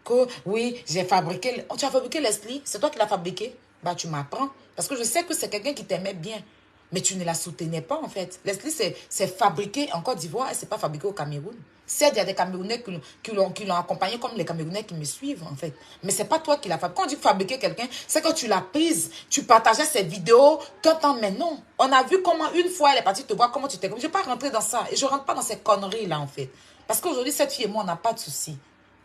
Que, oui, j'ai fabriqué... Oh, tu as fabriqué Leslie? C'est toi qui l'as fabriqué? Bah, tu m'apprends. Parce que je sais que c'est quelqu'un qui t'aimait bien. Mais tu ne la soutenais pas, en fait. Leslie, c'est fabriqué en Côte d'Ivoire et c'est pas fabriqué au Cameroun. Certes, il y a des Camerounais qui l'ont accompagné comme les Camerounais qui me suivent, en fait. Mais c'est pas toi qui l'as fabriqué. Quand on dit fabriquer quelqu'un, c'est que tu l'as prise. Tu partageais ses vidéos. Mais non. On a vu comment une fois elle est partie te voir, comment tu t'es... Je ne vais pas rentrer dans ça. Et je ne rentre pas dans ces conneries-là, en fait. Parce qu'aujourd'hui, cette fille et moi, on n'a pas de soucis.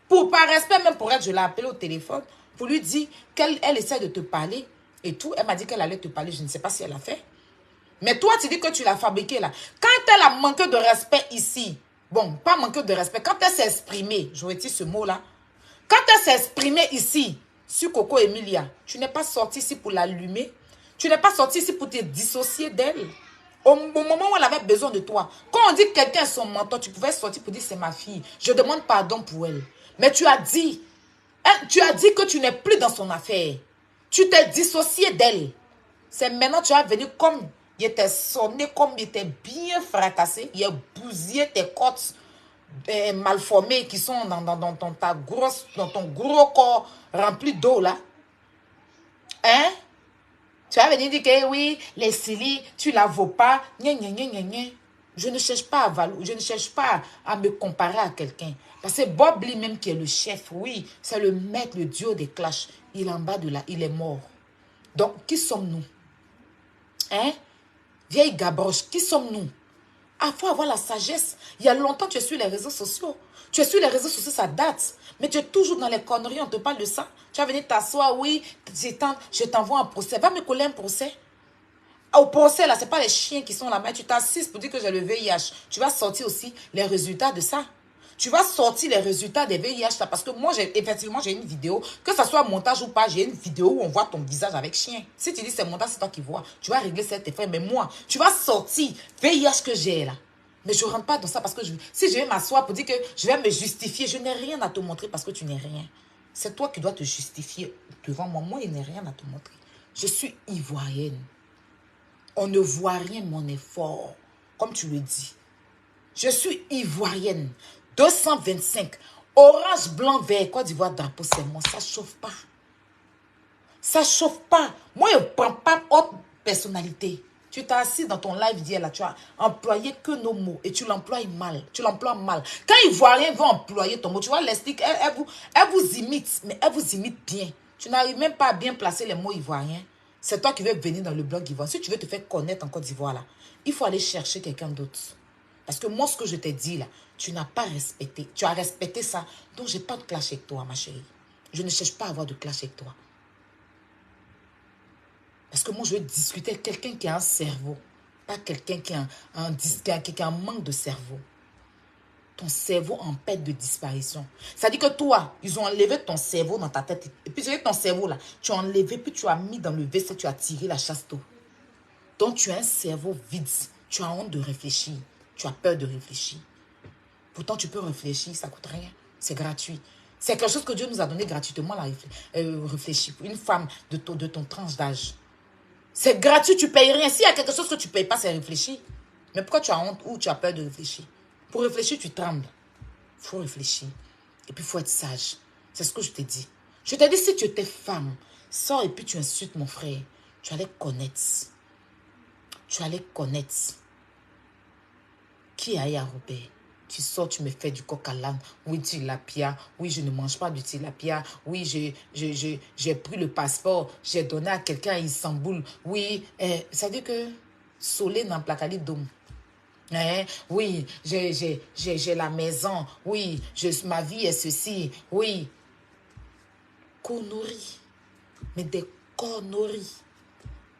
Par respect, même pour elle, je l'ai appelée au téléphone pour lui dire qu'elle essaie de te parler et tout. Elle m'a dit qu'elle allait te parler. Je ne sais pas si elle a fait. Mais toi, tu dis que tu l'as fabriqué là. Quand elle a manqué de respect ici, bon, pas manqué de respect, quand elle s'est exprimée, je retire ce mot-là, quand elle s'est exprimée ici, sur Coco Emilia, tu n'es pas sorti ici pour l'allumer, tu n'es pas sorti ici pour te dissocier d'elle. Au moment où elle avait besoin de toi, quand on dit que quelqu'un est son mentor, tu pouvais sortir pour dire c'est ma fille, je demande pardon pour elle. Mais tu as dit que tu n'es plus dans son affaire. Tu t'es dissocié d'elle. C'est maintenant que tu vas venir comme... Il était sonné, comme il était bien fracassé. Il a bousillé tes côtes malformées qui sont dans ton gros corps rempli d'eau là. Hein? Tu vas venir dire que oui, les Leslie, tu la vaux pas. Gna, gna, gna, gna, gna. Je ne cherche pas je ne cherche pas à me comparer à quelqu'un. Parce que Bob Lee même qui est le chef, oui, c'est le maître, le dieu des clashs. Il est en bas de là, il est mort. Donc, qui sommes-nous? Hein? Vieille gabroche, qui sommes-nous? Il faut avoir la sagesse. Il y a longtemps, tu es sur les réseaux sociaux. Tu es sur les réseaux sociaux, ça date. Mais tu es toujours dans les conneries, on te parle de ça. Tu vas venir t'asseoir, oui, je t'envoie un procès. Va me coller un procès. Au procès, là, ce n'est pas les chiens qui sont là-bas. Tu t'assises pour dire que j'ai le VIH. Tu vas sortir aussi les résultats de ça. Tu vas sortir les résultats des VIH là, parce que moi, effectivement, j'ai une vidéo, que ce soit montage ou pas, j'ai une vidéo où on voit ton visage avec chien. Si tu dis c'est montage, c'est toi qui vois. Tu vas régler cet effet. Mais moi, tu vas sortir VIH que j'ai là. Mais je ne rentre pas dans ça parce que si je vais m'asseoir pour dire que je vais me justifier, je n'ai rien à te montrer parce que tu n'es rien. C'est toi qui dois te justifier devant moi. Moi, il n'y a rien à te montrer. Je suis ivoirienne. On ne voit rien mon effort, comme tu le dis. Je suis ivoirienne. 225. Orange, blanc, vert. Côte d'Ivoire, drapeau, c'est moi. Ça ne chauffe pas. Ça chauffe pas. Moi, je ne prends pas autre personnalité. Tu t'es assis dans ton live d'hier là, tu as employé que nos mots et tu l'emploies mal. Tu l'emploies mal. Quand Ivoiriens vont employer ton mot, tu vois, l'esthétique, elle vous imite, mais elle vous imite bien. Tu n'arrives même pas à bien placer les mots ivoiriens. C'est toi qui veux venir dans le blog ivoirien. Si tu veux te faire connaître en Côte d'Ivoire là, il faut aller chercher quelqu'un d'autre. Parce que moi, ce que je t'ai dit là, tu n'as pas respecté. Tu as respecté ça. Donc, je n'ai pas de clash avec toi, ma chérie. Je ne cherche pas à avoir de clash avec toi. Parce que moi, je veux discuter avec quelqu'un qui a un cerveau. Pas quelqu'un qui a un manque de cerveau. Ton cerveau en perte de disparition. Ça dit que toi, ils ont enlevé ton cerveau dans ta tête. Et puis, ton cerveau là, tu as enlevé, puis tu as mis dans le WC, tu as tiré la chasse d'eau. Donc, tu as un cerveau vide. Tu as honte de réfléchir. Tu as peur de réfléchir. Pourtant, tu peux réfléchir, ça ne coûte rien. C'est gratuit. C'est quelque chose que Dieu nous a donné gratuitement, la réfléchir. Une femme de ton tranche d'âge. C'est gratuit, tu ne payes rien. S'il y a quelque chose que tu ne payes pas, c'est réfléchir. Mais pourquoi tu as honte ou tu as peur de réfléchir? Pour réfléchir, tu trembles. Il faut réfléchir. Et puis, il faut être sage. C'est ce que je t'ai dit. Je t'ai dit, si tu étais femme, sors et puis tu insultes mon frère. Tu allais connaître. Tu allais connaître. Qui est Aya Robert? Tu sors, tu me fais du coq à l'âne. Oui, tilapia. Oui, je ne mange pas du tilapia. Oui, j'ai pris le passeport. J'ai donné à quelqu'un à Istanbul. Oui, ça veut dire que Solé n'a pas qu'à d'homme. Oui, j'ai la maison. Oui, ma vie est ceci. Oui. Conneries. Mais des conneries.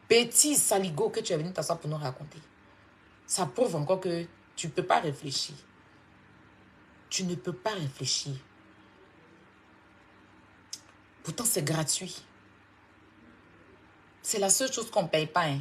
Petit saligo que tu es venu t'asseoir pour nous raconter. Ça prouve encore que tu ne peux pas réfléchir. Tu ne peux pas réfléchir. Pourtant, c'est gratuit. C'est la seule chose qu'on ne paye pas. Hein.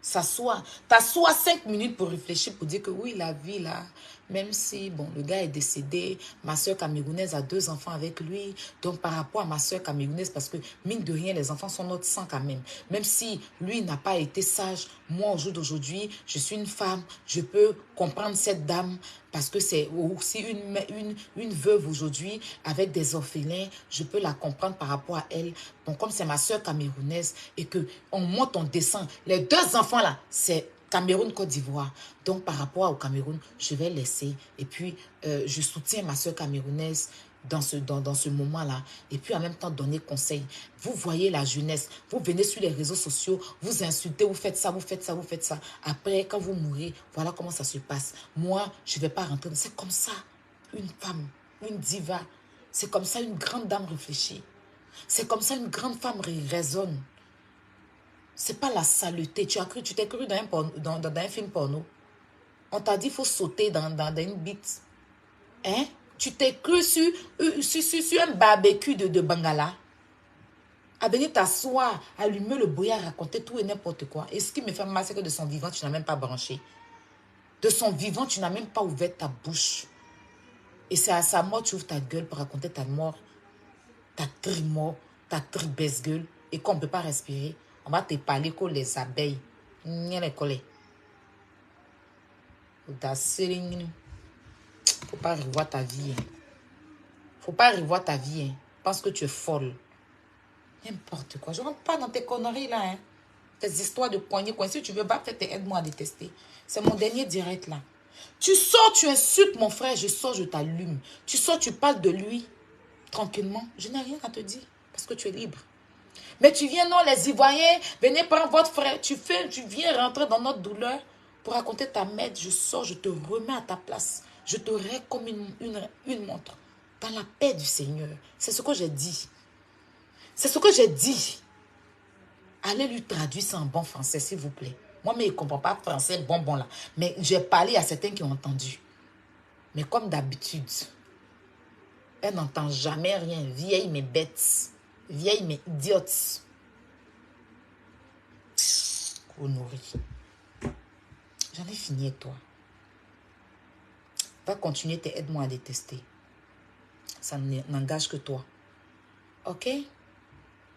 T'assois 5 minutes pour réfléchir, pour dire que oui, la vie, là, même si, bon, le gars est décédé, ma soeur camerounaise a 2 enfants avec lui. Donc, par rapport à ma soeur camerounaise, parce que, mine de rien, les enfants sont notre sang quand même. Même si lui n'a pas été sage, moi, au jour d'aujourd'hui, je suis une femme, je peux comprendre cette dame, parce que c'est aussi une veuve aujourd'hui, avec des orphelins, je peux la comprendre par rapport à elle. Bon, comme c'est ma soeur camerounaise, et qu'on monte, on descend, les 2 enfants là, c'est Cameroun, Côte d'Ivoire. Donc, par rapport au Cameroun, je vais laisser. Et puis, je soutiens ma soeur camerounaise dans ce moment-là. Et puis, en même temps, donner conseil. Vous voyez la jeunesse. Vous venez sur les réseaux sociaux, vous insultez, vous faites ça, vous faites ça, vous faites ça. Après, quand vous mourrez, voilà comment ça se passe. Moi, je ne vais pas rentrer. C'est comme ça, une femme, une diva. C'est comme ça, une grande dame réfléchit. C'est comme ça, une grande femme raisonne. C'est pas la saleté. Tu t'es cru dans un film porno. On t'a dit qu'il faut sauter dans une bite. Hein? Tu t'es cru sur un barbecue de Bangala. À venir t'asseoir, allumer le brouillard, raconter tout et n'importe quoi. Et ce qui me fait mal, c'est que de son vivant, tu n'as même pas branché. De son vivant, tu n'as même pas ouvert ta bouche. Et c'est à sa mort, tu ouvres ta gueule pour raconter ta mort. Ta tri-mort, ta tri-baisse-gueule. Et qu'on ne peut pas respirer. On va te parler comme les abeilles. N'y a les collés. Faut pas revoir ta vie. Hein. Faut pas revoir ta vie. Hein. Pense que tu es folle. N'importe quoi. Je ne rentre pas dans tes conneries là. Hein. Tes histoires de poignées. Si tu veux pas, aide-moi à détester. C'est mon dernier direct là. Tu sors, tu insultes mon frère. Je sors, je t'allume. Tu sors, tu parles de lui. Tranquillement. Je n'ai rien à te dire. Parce que tu es libre. Mais tu viens, non, les Ivoiriens, venez prendre votre frère. Tu viens rentrer dans notre douleur pour raconter ta merde. Je sors, je te remets à ta place. Je te règle comme une montre. Dans la paix du Seigneur. C'est ce que j'ai dit. C'est ce que j'ai dit. Allez lui traduire ça en bon français, s'il vous plaît. Moi, mais il ne comprend pas français, bon là. Mais j'ai parlé à certains qui ont entendu. Mais comme d'habitude, elle n'entend jamais rien. Vieille mais bête. Vieille mais idiote. Connerie. J'en ai fini avec toi. Va continuer tes aide-moi à détester. Ça n'engage que toi. Ok?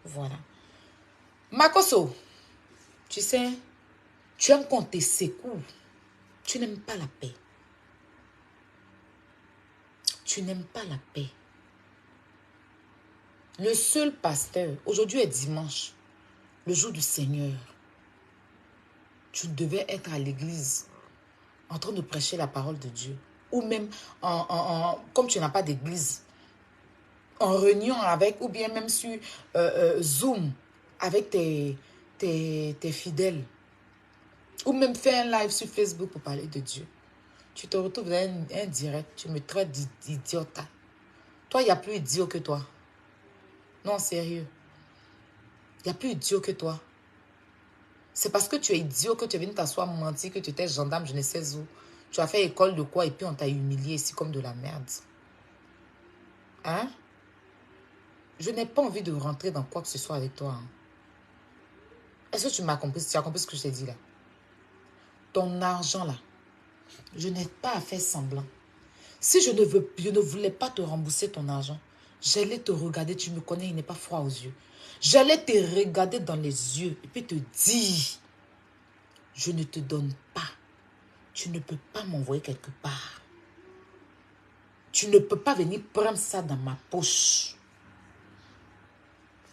Voilà. Makoso, tu sais, tu aimes qu'on te secoue. Tu n'aimes pas la paix. Tu n'aimes pas la paix. Le seul pasteur, aujourd'hui est dimanche, le jour du Seigneur. Tu devais être à l'église en train de prêcher la parole de Dieu. Ou même, comme tu n'as pas d'église, en réunion avec, ou bien même sur Zoom, avec tes fidèles. Ou même faire un live sur Facebook pour parler de Dieu. Tu te retrouves dans un direct, tu me traites d'idiota. Toi, il n'y a plus idiot que toi. Non, sérieux. Il n'y a plus idiot que toi. C'est parce que tu es idiot que tu es venu t'asseoir mentir, que tu étais gendarme, je ne sais où. Tu as fait école de quoi et puis on t'a humilié ici comme de la merde. Hein? Je n'ai pas envie de rentrer dans quoi que ce soit avec toi. Hein. Est-ce que tu m'as compris? Tu as compris ce que je t'ai dit là? Ton argent là, je n'ai pas à faire semblant. Si je ne voulais pas te rembourser ton argent, j'allais te regarder, tu me connais, il n'est pas froid aux yeux. J'allais te regarder dans les yeux et puis te dire, je ne te donne pas. Tu ne peux pas m'envoyer quelque part. Tu ne peux pas venir prendre ça dans ma poche.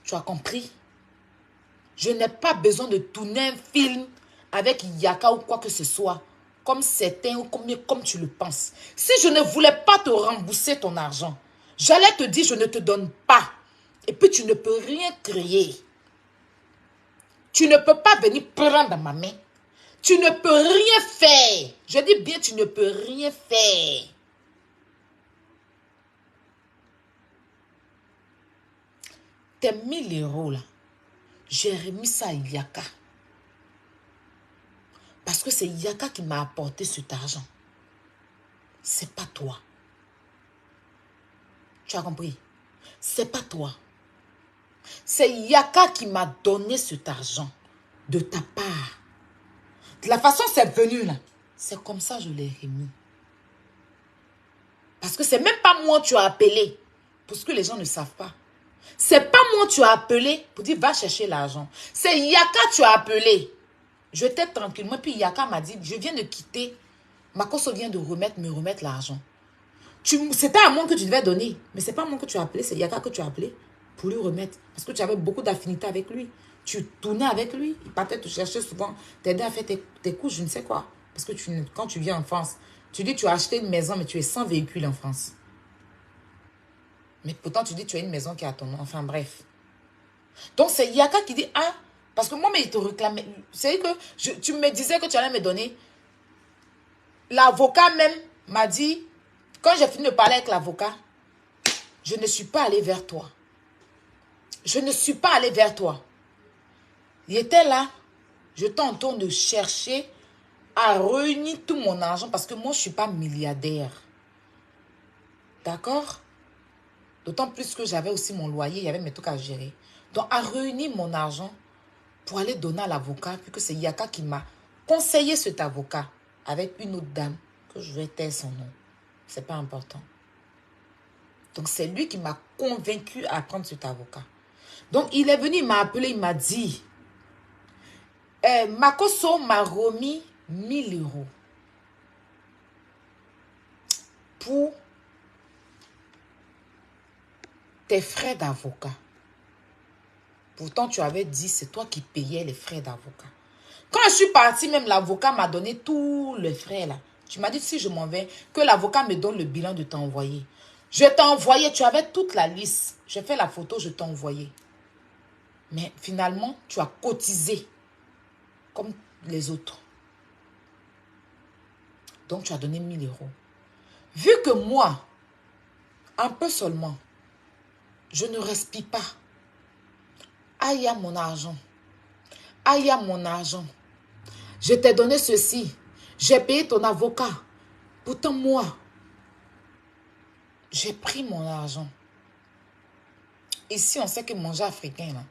Tu as compris? Je n'ai pas besoin de tourner un film avec Yaka ou quoi que ce soit. Comme certains ou comme tu le penses. Si je ne voulais pas te rembourser ton argent, j'allais te dire je ne te donne pas. Et puis tu ne peux rien créer. Tu ne peux pas venir prendre dans ma main. Tu ne peux rien faire. Je dis bien tu ne peux rien faire. Tes 1000 € là, j'ai remis ça à Yaka. Parce que c'est Yaka qui m'a apporté cet argent. C'est pas toi. Tu as compris? C'est pas toi. C'est Yaka qui m'a donné cet argent de ta part. De la façon c'est venu là, c'est comme ça que je l'ai remis. Parce que c'est même pas moi que tu as appelé. Pour ce que les gens ne savent pas. C'est pas moi que tu as appelé pour dire va chercher l'argent. C'est Yaka que tu as appelé. Je t'ai tranquillement. Puis Yaka m'a dit je viens de quitter. Makoso vient de me remettre l'argent. C'était à moi que tu devais donner. Mais c'est pas moi que tu as appelé. C'est Yaka que tu as appelé pour lui remettre. Parce que tu avais beaucoup d'affinité avec lui. Tu tournais avec lui. Il partait te chercher souvent. T'aider à faire tes couches, je ne sais quoi. Parce que quand tu viens en France, tu dis tu as acheté une maison, mais tu es sans véhicule en France. Mais pourtant, tu dis tu as une maison qui est à ton nom. Enfin, bref. Donc, c'est Yaka qui dit, ah, parce que moi, mais il te réclamait. C'est que tu me disais que tu allais me donner. L'avocat même m'a dit, quand j'ai fini de parler avec l'avocat, je ne suis pas allé vers toi. Je ne suis pas allé vers toi. Il était là. J'étais en train de chercher à réunir tout mon argent parce que moi, je ne suis pas milliardaire. D'accord? D'autant plus que j'avais aussi mon loyer, il y avait mes trucs à gérer. Donc, à réunir mon argent pour aller donner à l'avocat, puisque c'est Yaka qui m'a conseillé cet avocat avec une autre dame que je vais taire son nom. C'est pas important. Donc, c'est lui qui m'a convaincu à prendre cet avocat. Donc, il est venu, il m'a appelé, il m'a dit, Makoso m'a remis 1000 € pour tes frais d'avocat. Pourtant, tu avais dit, c'est toi qui payais les frais d'avocat. Quand je suis partie, même l'avocat m'a donné tous les frais là. Tu m'as dit, si je m'en vais, que l'avocat me donne le bilan de t'envoyer. Je t'ai envoyé, tu avais toute la liste. J'ai fait la photo, je t'ai envoyé. Mais finalement, tu as cotisé comme les autres. Donc, tu as donné 1000 €. Vu que moi, un peu seulement, je ne respire pas. Aïe à mon argent. Aïe à mon argent. Je t'ai donné ceci. J'ai payé ton avocat. Pourtant, moi, j'ai pris mon argent. Ici, on sait que manger africain,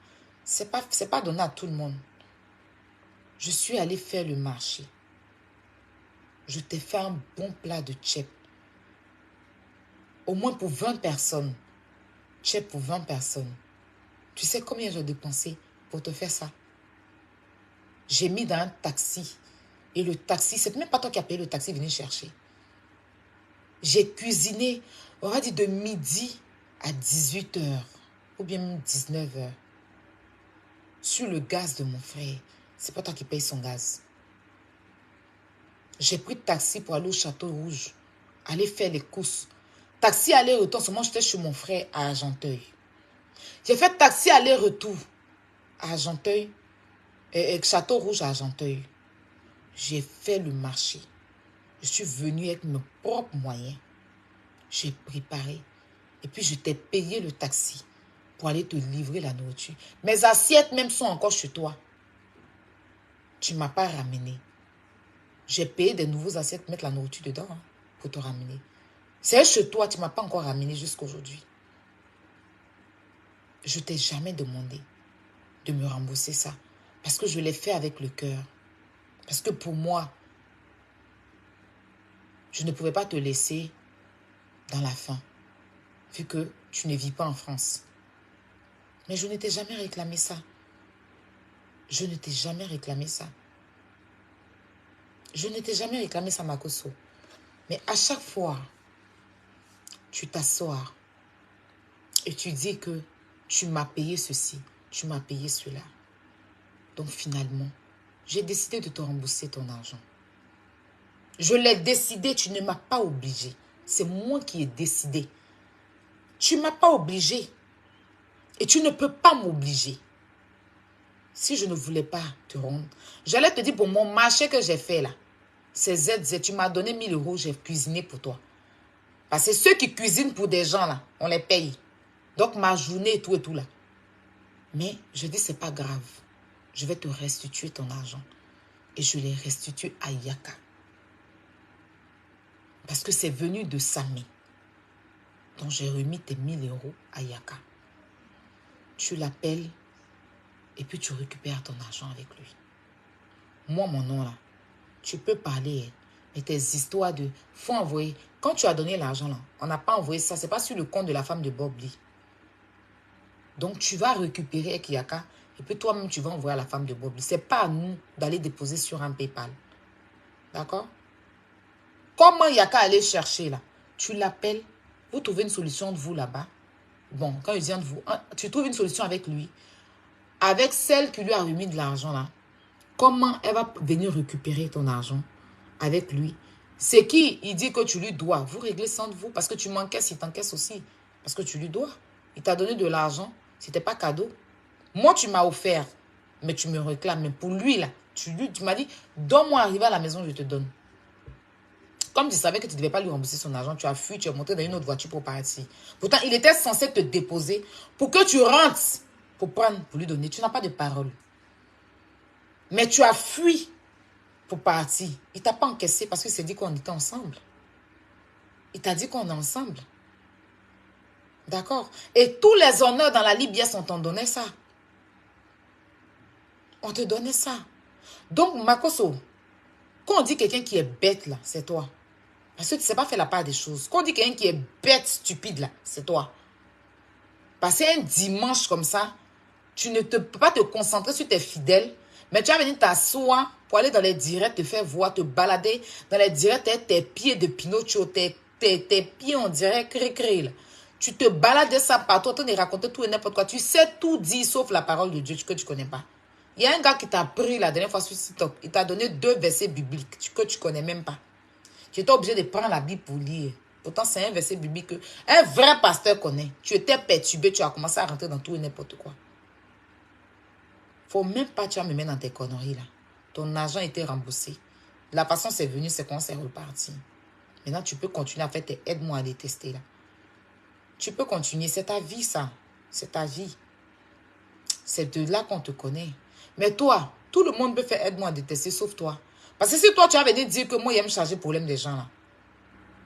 ce n'est pas donné à tout le monde. Je suis allée faire le marché. Je t'ai fait un bon plat de tchèp. Au moins pour 20 personnes. Tchèp pour 20 personnes. Tu sais combien j'ai dépensé pour te faire ça? J'ai mis dans un taxi. Et le taxi, c'est même pas toi qui as payé le taxi, venez chercher. J'ai cuisiné, on va dire de midi à 18 h ou bien même 19 h sur le gaz de mon frère. C'est pas toi qui paye son gaz. J'ai pris le taxi pour aller au Château Rouge, aller faire les courses. Taxi aller-retour, seulement j'étais chez mon frère à Argenteuil. J'ai fait taxi aller-retour à Argenteuil, Château Rouge à Argenteuil. J'ai fait le marché. Je suis venue avec mes propres moyens. J'ai préparé. Et puis, je t'ai payé le taxi pour aller te livrer la nourriture. Mes assiettes même sont encore chez toi. Tu ne m'as pas ramené. J'ai payé des nouveaux assiettes, mettre la nourriture dedans pour te ramener. C'est chez toi, tu ne m'as pas encore ramené jusqu'à aujourd'hui. Je ne t'ai jamais demandé de me rembourser ça. Parce que je l'ai fait avec le cœur. Parce que pour moi, je ne pouvais pas te laisser dans la faim, vu que tu ne vis pas en France. Mais je ne t'ai jamais réclamé ça. Je ne t'ai jamais réclamé ça. Je ne t'ai jamais réclamé ça, Makoso. Mais à chaque fois, tu t'assois et tu dis que tu m'as payé ceci, tu m'as payé cela. Donc finalement, j'ai décidé de te rembourser ton argent. Je l'ai décidé, tu ne m'as pas obligé. C'est moi qui ai décidé. Tu ne m'as pas obligé. Et tu ne peux pas m'obliger. Si je ne voulais pas te rendre, j'allais te dire pour mon marché que j'ai fait là, c'est ZZ, tu m'as donné 1000 €, j'ai cuisiné pour toi. Parce que ceux qui cuisinent pour des gens là, on les paye. Donc ma journée et tout là. Mais je dis c'est pas grave. Je vais te restituer ton argent. Et je l'ai restitué à Yaka. Parce que c'est venu de Sami. Donc j'ai remis tes 1000 € à Yaka. Tu l'appelles et puis tu récupères ton argent avec lui. Moi, mon nom là, tu peux parler, mais tes histoires de... faut envoyer. Quand tu as donné l'argent là, on n'a pas envoyé ça. C'est pas sur le compte de la femme de Bob Lee. Donc tu vas récupérer avec Yaka et puis toi-même tu vas envoyer à la femme de Bob Lee. C'est pas à nous d'aller déposer sur un PayPal. D'accord? Comment Yaka aller chercher là? Tu l'appelles, vous trouvez une solution de vous là-bas. Bon, quand je dis de vous, tu trouves une solution avec lui. Avec celle qui lui a remis de l'argent là. Comment elle va venir récupérer ton argent avec lui? C'est qui il dit que tu lui dois. Vous réglez sans vous parce que tu m'encaisses, il t'encaisse aussi. Parce que tu lui dois. Il t'a donné de l'argent. C'était pas cadeau. Moi, tu m'as offert. Mais tu me réclames. Mais pour lui, là, tu m'as dit, donne-moi arriver à la maison, je te donne. Comme tu savais que tu ne devais pas lui rembourser son argent, tu as fui, tu es monté dans une autre voiture pour partir. Pourtant, il était censé te déposer pour que tu rentres pour prendre, pour lui donner. Tu n'as pas de parole. Mais tu as fui pour partir. Il ne t'a pas encaissé parce qu'il s'est dit qu'on était ensemble. Il t'a dit qu'on est ensemble. D'accord? Et tous les honneurs dans la Libye, on t'en donnait ça. On te donnait ça. Donc, Makoso, quand on dit quelqu'un qui est bête, là, c'est toi. Parce que tu ne sais pas faire la part des choses. Quand on dit quelqu'un qui est bête, stupide, là, c'est toi. Parce qu'un dimanche comme ça, tu ne peux pas te concentrer sur tes fidèles, mais tu vas venir t'asseoir pour aller dans les directs, te faire voir, te balader dans les directs, tes pieds de Pinocchio, tes pieds, on dirait, cré-cré, là. Tu te balades ça partout, en train de raconter tout et n'importe quoi. Tu sais tout dire, sauf la parole de Dieu que tu ne connais pas. Il y a un gars qui t'a pris la dernière fois sur TikTok. Il t'a donné 2 versets bibliques que tu ne connais même pas. Tu étais obligé de prendre la Bible pour lire. Pourtant, c'est un verset biblique que un vrai pasteur connaît. Tu étais perturbé, tu as commencé à rentrer dans tout et n'importe quoi. Faut même pas, tu vas me mettre dans tes conneries là. Ton argent était remboursé. La façon c'est venu, c'est qu'on s'est reparti. Maintenant, tu peux continuer à faire tes aide-moi à détester là. Tu peux continuer, c'est ta vie ça. C'est ta vie. C'est de là qu'on te connaît. Mais toi, tout le monde peut faire aide-moi à détester, sauf toi. Parce que si toi, tu as venu dire que moi, j'aime charger le problème des gens là.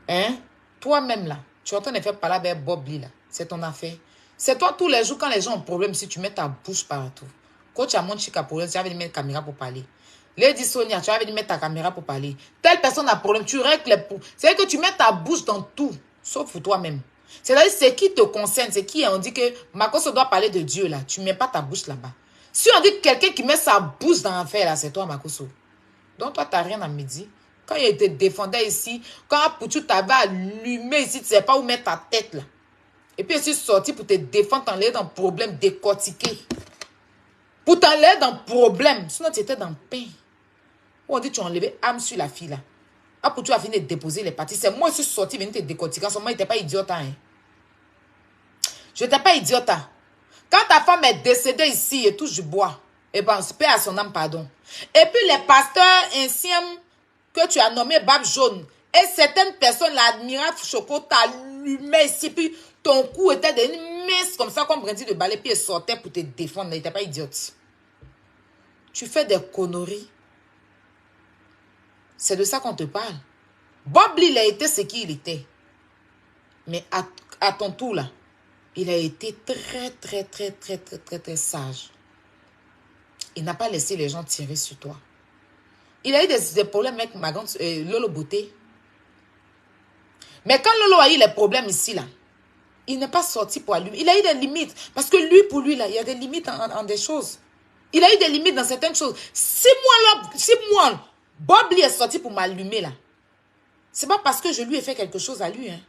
Hein? Toi-même là, tu es en train de faire parler avec Bob Lee là. C'est ton affaire. C'est toi tous les jours quand les gens ont un problème, si tu mets ta bouche partout. Quand tu as mon chic à problème, tu vas venir mettre ta caméra pour parler. Lady Sonia, tu vas venir mettre ta caméra pour parler. Telle personne a problème, tu règles les... C'est que tu mets ta bouche dans tout, sauf pour toi-même. C'est-à-dire, c'est qui te concerne, c'est qui on dit que Makoso doit parler de Dieu là. Tu ne mets pas ta bouche là-bas. Si on dit que quelqu'un qui met sa bouche dans l'affaire là, c'est toi Makoso. Donc toi, tu n'as rien à me dire. Quand il te défendait ici, quand Poutou t'avait allumé ici, tu ne sais pas où mettre ta tête là. Et puis, je suis sorti pour te défendre, t'enlever dans le problème, décortiquer. Pour t'enlever dans le problème. Sinon, tu étais dans le pain. On dit, tu as enlevé âme sur la fille là. Ah, pour tu as fini de déposer les parties. C'est moi qui suis sorti, venu te décortiquer. Moi, il n'était pas idiote. Hein. Je n'étais pas idiote. Hein. Quand ta femme est décédée ici et touche du bois, eh ben, paix à son âme, pardon. Et puis, les pasteurs anciens que tu as nommés Barbe Jaune, et certaines personnes, l'admirable Choco, t'allumaient ici, puis ton cou était devenu mince comme ça, comme brindille de balai, puis elle sortait pour te défendre. Il n'était pas idiote. Tu fais des conneries. C'est de ça qu'on te parle. Bob Lee, il a été ce qu'il était. Mais à ton tour, là, il a été très sage. Il n'a pas laissé les gens tirer sur toi. Il a eu des problèmes avec Lolo Beauté. Mais quand Lolo a eu les problèmes ici, là, il n'est pas sorti pour allumer. Il a eu des limites. Parce que lui, pour lui, là, il y a des limites en des choses. Il a eu des limites dans certaines choses. Si moi, Bob Lee est sorti pour m'allumer, là, c'est pas parce que je lui ai fait quelque chose à lui. Hein.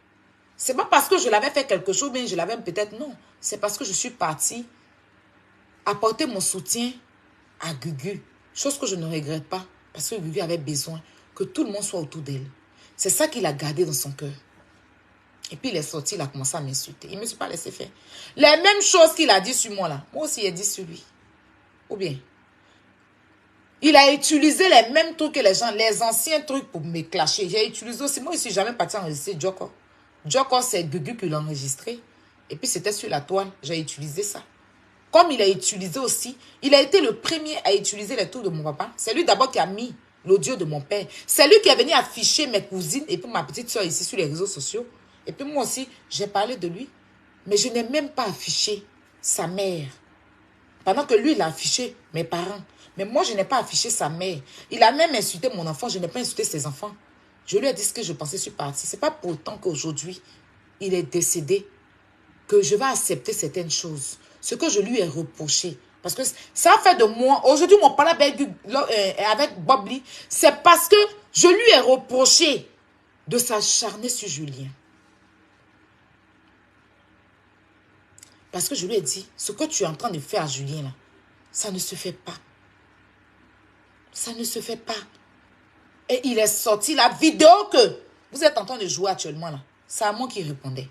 C'est pas parce que je l'avais fait quelque chose, mais je l'avais peut-être, non. C'est parce que je suis partie apporter mon soutien à Gugu. Chose que je ne regrette pas. Parce que Gugu avait besoin que tout le monde soit autour d'elle. C'est ça qu'il a gardé dans son cœur. Et puis il est sorti, il a commencé à m'insulter. Il ne me suis pas laissé faire. Les mêmes choses qu'il a dit sur moi là, moi aussi j'ai dit sur lui. Ou bien, il a utilisé les mêmes trucs que les gens, les anciens trucs pour me clasher. J'ai utilisé aussi, moi je ne suis jamais parti enregistrer Joko. Joko c'est Gugu qui l'a enregistré. Et puis c'était sur la toile, j'ai utilisé ça. Comme il a utilisé aussi, il a été le premier à utiliser les tours de mon papa. C'est lui d'abord qui a mis l'audio de mon père. C'est lui qui est venu afficher mes cousines et puis ma petite soeur ici sur les réseaux sociaux. Et puis moi aussi, j'ai parlé de lui. Mais je n'ai même pas affiché sa mère. Pendant que lui, il a affiché mes parents. Mais moi, je n'ai pas affiché sa mère. Il a même insulté mon enfant. Je n'ai pas insulté ses enfants. Je lui ai dit ce que je pensais sur parti. Ce n'est pas pour autant qu'aujourd'hui, il est décédé que je vais accepter certaines choses. Ce que je lui ai reproché. Parce que ça fait de moi... Aujourd'hui, mon parler avec Bob Lee, c'est parce que je lui ai reproché de s'acharner sur Julien. Parce que je lui ai dit, ce que tu es en train de faire à Julien, là, ça ne se fait pas. Ça ne se fait pas. Et il est sorti la vidéo que vous êtes en train de jouer actuellement, là. C'est à moi qui répondait.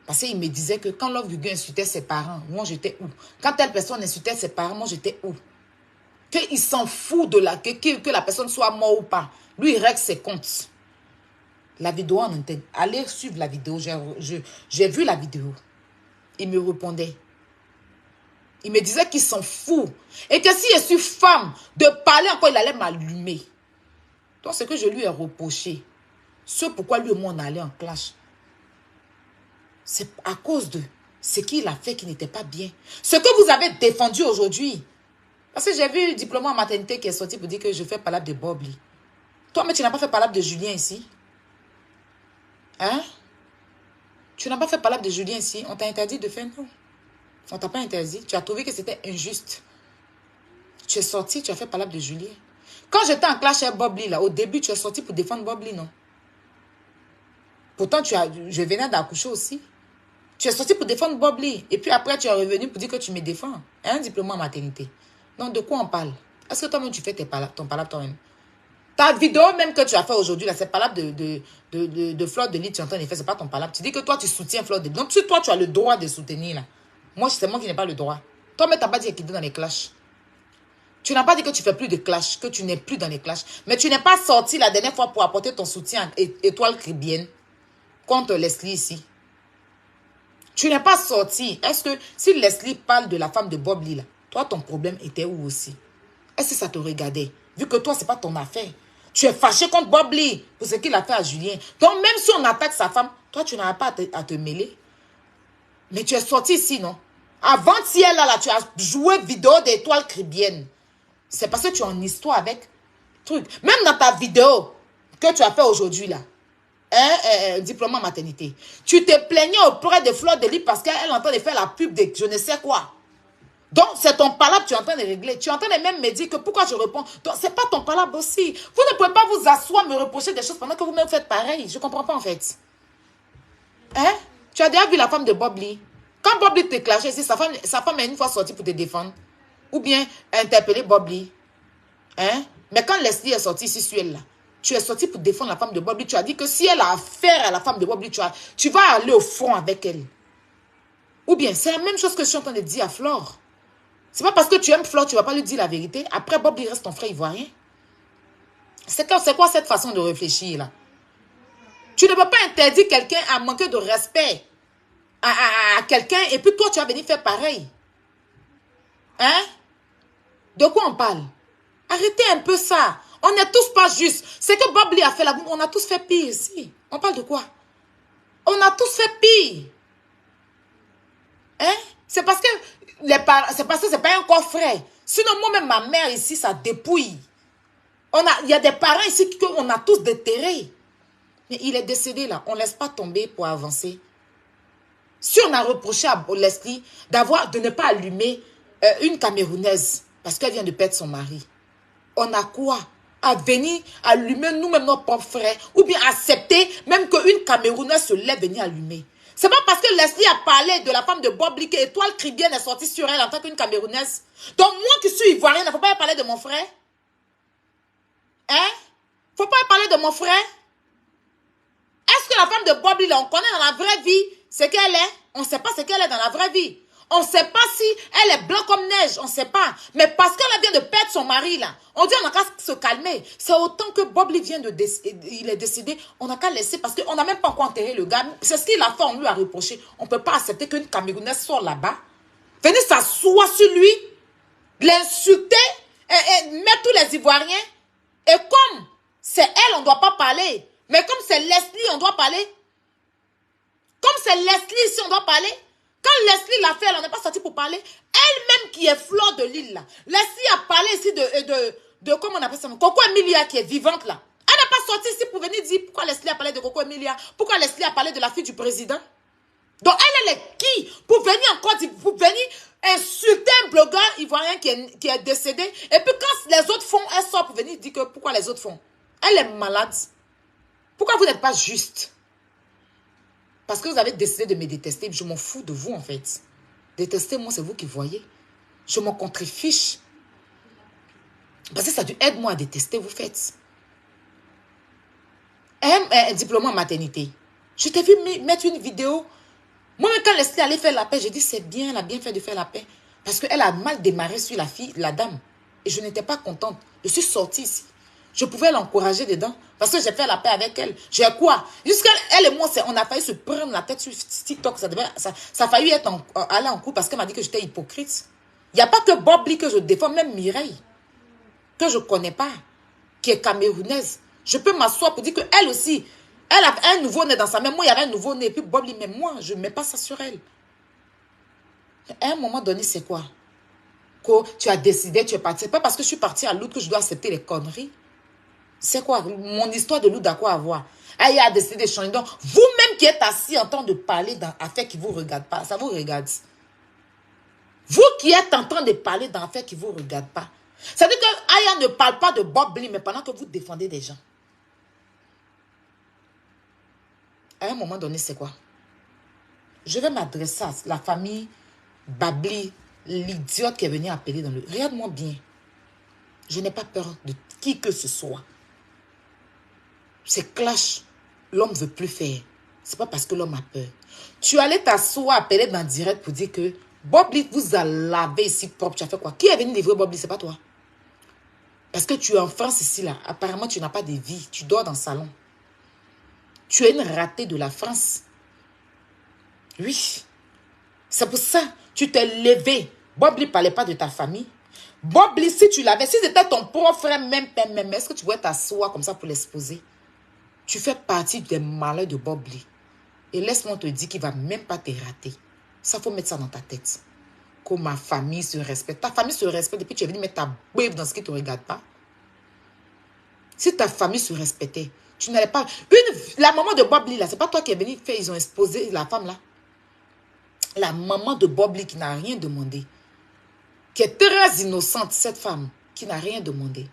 Parce qu'il me disait que quand Love Gugu insultait ses parents, moi j'étais où? Quand telle personne insultait ses parents, moi j'étais où? Qu'il s'en fout de que la personne soit morte ou pas. Lui, il règle ses comptes. La vidéo en interne. Allez suivre la vidéo. J'ai vu la vidéo. Il me répondait. Il me disait qu'il s'en fout. Et que si je suis femme, de parler encore, il allait m'allumer. Donc, ce que je lui ai reproché, ce pourquoi lui et moi on allait en clash, c'est à cause de ce qu'il a fait qui n'était pas bien. Ce que vous avez défendu aujourd'hui. Parce que j'ai vu le diplôme en maternité qui est sorti pour dire que je fais palabre de Bob Lee. Toi, mais tu n'as pas fait palabre de Julien ici. Hein? Tu n'as pas fait palabre de Julien ici. On t'a interdit de faire, non. On ne t'a pas interdit. Tu as trouvé que c'était injuste. Tu es sorti, tu as fait palabre de Julien. Quand j'étais en clash avec Bob Lee, là, au début, tu es sorti pour défendre Bob Lee, non? Pourtant, je venais d'accoucher aussi. Tu es sorti pour défendre Bob Lee. Et puis après, tu es revenu pour dire que tu me défends. Un diplôme en maternité. Donc, de quoi on parle? Est-ce que toi-même, tu fais ton palabre toi-même? Ta vidéo même que tu as fait aujourd'hui, là, c'est palabre de Fleur de Lys, tu es en train de faire, c'est pas ton palabre. Tu dis que toi, tu soutiens Fleur de Lys. Donc, si toi, tu as le droit de soutenir, là. Moi, c'est moi qui n'ai pas le droit. Toi, mais tu n'as pas dit qu'il est dans les clashs. Tu n'as pas dit que tu ne fais plus de clash, que tu n'es plus dans les clashs. Mais tu n'es pas sorti la dernière fois pour apporter ton soutien à Étoile Caribéenne contre Leslie ici. Tu n'es pas sorti. Est-ce que si Leslie parle de la femme de Bob Lee, là, toi, ton problème était où aussi? Est-ce que ça te regardait? Vu que toi, ce n'est pas ton affaire. Tu es fâché contre Bob Lee pour ce qu'il a fait à Julien. Donc, même si on attaque sa femme, toi, tu n'as pas à te mêler. Mais tu es sorti ici, non? Avant-hier, là, tu as joué vidéo d'Étoile Caribéenne. C'est parce que tu es en histoire avec truc. Même dans ta vidéo que tu as fait aujourd'hui, là, Diplôme en maternité. Tu te plaignais auprès de Fleur de Lys parce qu'elle est en train de faire la pub de je ne sais quoi. Donc, c'est ton palabre que tu es en train de régler. Tu es en train de même me dire que pourquoi je réponds. Donc, c'est pas ton palabre aussi. Vous ne pouvez pas vous asseoir, me reprocher des choses pendant que vous-même faites pareil. Je comprends pas, en fait. Hein? Tu as déjà vu la femme de Bob Lee? Quand Bob Lee te clashait ici, sa femme est une fois sortie pour te défendre. Ou bien interpeller Bob Lee. Hein? Mais quand Leslie est sortie ici sur elle, là, tu es sorti pour défendre la femme de Bob Lee. Tu as dit que si elle a affaire à la femme de Bob Lee, tu vas aller au front avec elle. Ou bien, c'est la même chose que je suis en train de dire à Flore. C'est pas parce que tu aimes Flore, tu ne vas pas lui dire la vérité. Après, Bob Lee reste ton frère ivoirien. C'est quoi cette façon de réfléchir là? Tu ne peux pas interdire quelqu'un à manquer de respect à quelqu'un et puis toi, tu vas venir faire pareil. Hein? De quoi on parle? Arrêtez un peu ça. On n'est tous pas justes. C'est que Bob Lee a fait la boum. On a tous fait pire ici. On parle de quoi? On a tous fait pire. Hein? C'est parce que c'est pas un corps frais. Sinon, moi-même, ma mère ici, ça dépouille. Il y a des parents ici qu'on a tous déterrés. Mais il est décédé là. On ne laisse pas tomber pour avancer. Si on a reproché à Leslie de ne pas allumer une Camerounaise parce qu'elle vient de perdre son mari, on a quoi? À venir allumer nous-mêmes nos propres frères ou bien accepter même qu'une Camerounaise se lève venir allumer. C'est pas parce que Leslie a parlé de la femme de Bob Lee que Étoile Caribbean est sortie sur elle en tant qu'une Camerounaise. Donc moi qui suis ivoirienne, il ne faut pas parler de mon frère. Hein? Faut pas parler de mon frère. Est-ce que la femme de Bob Lee, on connaît dans la vraie vie ce qu'elle est? On ne sait pas ce qu'elle est dans la vraie vie. On ne sait pas si elle est blanche comme neige, on ne sait pas. Mais parce qu'elle vient de perdre son mari là, on dit on n'a qu'à se calmer. C'est autant que Bob Lee vient il est décédé, on n'a qu'à laisser parce qu'on n'a même pas encore enterré le gars. C'est ce qu'il a fait, on lui a reproché. On ne peut pas accepter qu'une Camerounaise sorte là-bas, venir s'asseoir sur lui, l'insulter, et mettre tous les Ivoiriens. Et comme c'est elle, on ne doit pas parler. Mais comme c'est Leslie, on doit parler. Comme c'est Leslie ici, on doit parler. Quand Leslie l'a fait, elle n'est pas sortie pour parler. Elle-même qui est Fleur de Lys là. Leslie a parlé ici de comment on appelle ça? Coco Emilia qui est vivante là. Elle n'est pas sortie ici pour venir dire pourquoi Leslie a parlé de Coco Emilia. Pourquoi Leslie a parlé de la fille du président. Donc elle est qui pour venir encore pour venir insulter un blogueur ivoirien qui est décédé. Et puis quand les autres font, elle sort pour venir dire que pourquoi les autres font. Elle est malade. Pourquoi vous n'êtes pas juste? Parce que vous avez décidé de me détester. Je m'en fous de vous, en fait. Détester, moi, c'est vous qui voyez. Je m'en contrefiche. Parce que ça aide moi à détester, vous faites. Un diplôme en maternité. Je t'ai vu mettre une vidéo. Moi-même, quand Leslie allait faire la paix, j'ai dit, c'est bien, elle a bien fait de faire la paix. Parce qu'elle a mal démarré sur la dame. Et je n'étais pas contente. Je suis sortie ici. Je pouvais l'encourager dedans. Parce que j'ai fait la paix avec elle. J'ai quoi? Jusqu'à elle et moi, on a failli se prendre la tête sur TikTok. Ça a failli aller en couple parce qu'elle m'a dit que j'étais hypocrite. Il n'y a pas que Bob Lee que je défends, même Mireille, que je ne connais pas, qui est camerounaise. Je peux m'asseoir pour dire qu'elle aussi, elle a un nouveau-né dans sa mère. Moi, il y avait un nouveau-né. Et puis Bob Lee, mais moi, je ne mets pas ça sur elle. À un moment donné, c'est quoi? Que tu as décidé, tu es parti. C'est pas parce que je suis partie à l'autre que je dois accepter les conneries. C'est quoi? Mon histoire de loup d'à quoi avoir? Elle a décidé de changer. Donc, vous-même qui êtes assis en train de parler dans affaires qui ne vous regardent pas, ça vous regarde. Vous qui êtes en train de parler dans affaires qui ne vous regardent pas. Ça veut dire que Aya ne parle pas de Bob Lee, mais pendant que vous défendez des gens. À un moment donné, c'est quoi? Je vais m'adresser à la famille Babli, l'idiote qui est venue appeler dans le... Regarde-moi bien. Je n'ai pas peur de qui que ce soit. C'est clash. L'homme ne veut plus faire. C'est pas parce que l'homme a peur. Tu allais t'asseoir, appeler dans le direct pour dire que Bob Lee vous a lavé ici propre. Tu as fait quoi? Qui est venu livrer Bob Lee? C'est pas toi. Parce que tu es en France ici là. Apparemment, tu n'as pas de vie. Tu dors dans le salon. Tu es une ratée de la France. Oui. C'est pour ça. Tu t'es levé. Bob Lee ne parlait pas de ta famille. Bob Lee, si tu l'avais, si c'était ton propre frère, même, est-ce que tu pourrais t'asseoir comme ça pour l'exposer? Tu fais partie des malheurs de Bob Lee. Et laisse-moi te dire qu'il ne va même pas te rater. Ça, il faut mettre ça dans ta tête. Que ma famille se respecte. Ta famille se respecte depuis que tu es venu mettre ta bouille dans ce qui ne te regarde pas. Si ta famille se respectait, Tu n'allais pas... La maman de Bob Lee, là, c'est pas toi qui es venu faire, ils ont exposé la femme, là. La maman de Bob Lee qui n'a rien demandé. Qui est très innocente, cette femme, qui n'a rien demandé.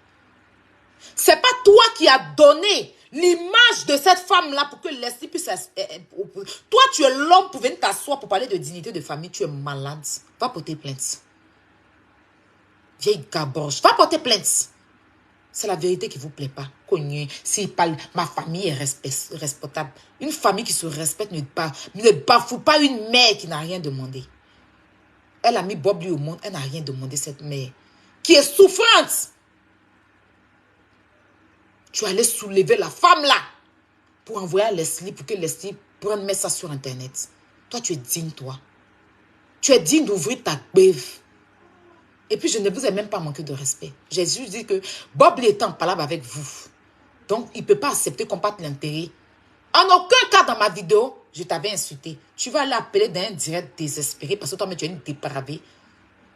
C'est pas toi qui as donné l'image de cette femme-là pour que Leslie puisse... Toi, tu es l'homme pour venir t'asseoir pour parler de dignité de famille. Tu es malade. Va porter plainte. Vieille gaborge. Va porter plainte. C'est la vérité qui ne vous plaît pas. S'il parle, ma famille est respectable. Une famille qui se respecte ne bafoue pas une mère qui n'a rien demandé. Elle a mis Bob Lee au monde. Elle n'a rien demandé, cette mère. Qui est souffrante. Tu allais soulever la femme là. Pour envoyer à Leslie. Pour que Leslie prenne mettre ça sur Internet. Toi, tu es digne, toi. Tu es digne d'ouvrir ta beuve. Et puis, je ne vous ai même pas manqué de respect. J'ai juste dit que Bob Lee est en palabre avec vous. Donc, il ne peut pas accepter qu'on parte l'intérêt. En aucun cas dans ma vidéo, je t'avais insulté. Tu vas l'appeler d'un direct désespéré parce que toi, tu es une dépravée.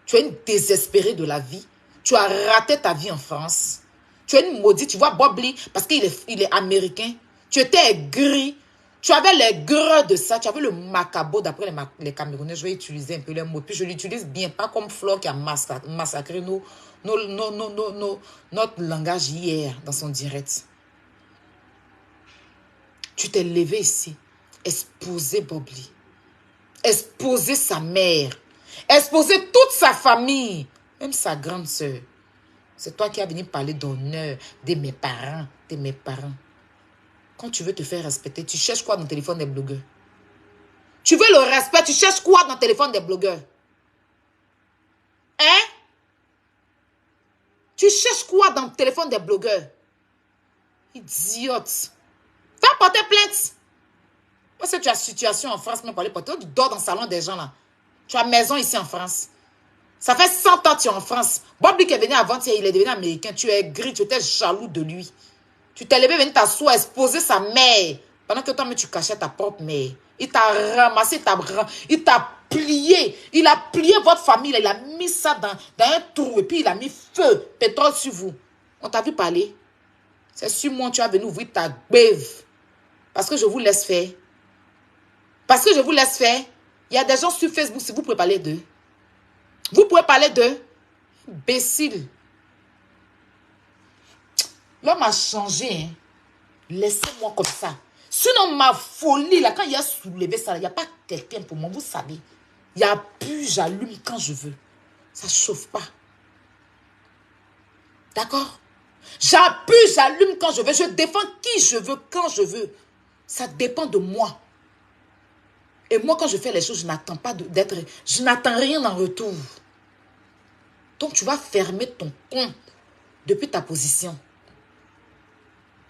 Tu es une désespérée de la vie. Tu as raté ta vie en France. Tu es une maudite. Tu vois Bob Lee, parce qu'il est américain. Tu étais gris. Tu avais les greux de ça. Tu avais le macabo d'après les Camerounais. Je vais utiliser un peu les mots. Puis je l'utilise bien. Pas comme Flore qui a massacré notre langage hier dans son direct. Tu t'es levé ici. Exposer Bob Lee. Exposer sa mère. Exposer toute sa famille. Même sa grande sœur. C'est toi qui as venu parler d'honneur de mes parents. De mes parents. Quand tu veux te faire respecter, tu cherches quoi dans le téléphone des blogueurs? Tu veux le respect, tu cherches quoi dans le téléphone des blogueurs? Hein? Tu cherches quoi dans le téléphone des blogueurs? Idiote. Va porter plainte. Moi, si tu as situation en France, même pour aller porter, tu dors dans le salon des gens là. Tu as maison ici en France. Ça fait 100 ans que tu es en France. Bob Lee qui est venu avant-hier, il est devenu américain. Tu es gris, tu étais jaloux de lui. Tu t'es levé, venu t'asseoir, exposer sa mère. Pendant que toi-même, tu cachais ta propre mère. Il t'a ramassé, il t'a plié. Il a plié votre famille. Il a mis ça dans un trou. Et puis, il a mis feu, pétrole sur vous. On t'a vu parler. C'est sur moi, tu as venu ouvrir ta beuve. Parce que je vous laisse faire. Parce que je vous laisse faire. Il y a des gens sur Facebook, si vous pouvez parler d'eux. Vous pouvez parler d'eux. Imbécile. L'homme a changé. Hein. Laissez-moi comme ça. Sinon, ma folie, là, quand il a soulevé ça, il n'y a pas quelqu'un pour moi. Vous savez, il y a plus, j'allume quand je veux. Ça ne chauffe pas. D'accord? J'appuie, j'allume quand je veux. Je défends qui je veux, quand je veux. Ça dépend de moi. Et moi, quand je fais les choses, je n'attends pas d'être... Je n'attends rien en retour. Donc, tu vas fermer ton compte depuis ta position.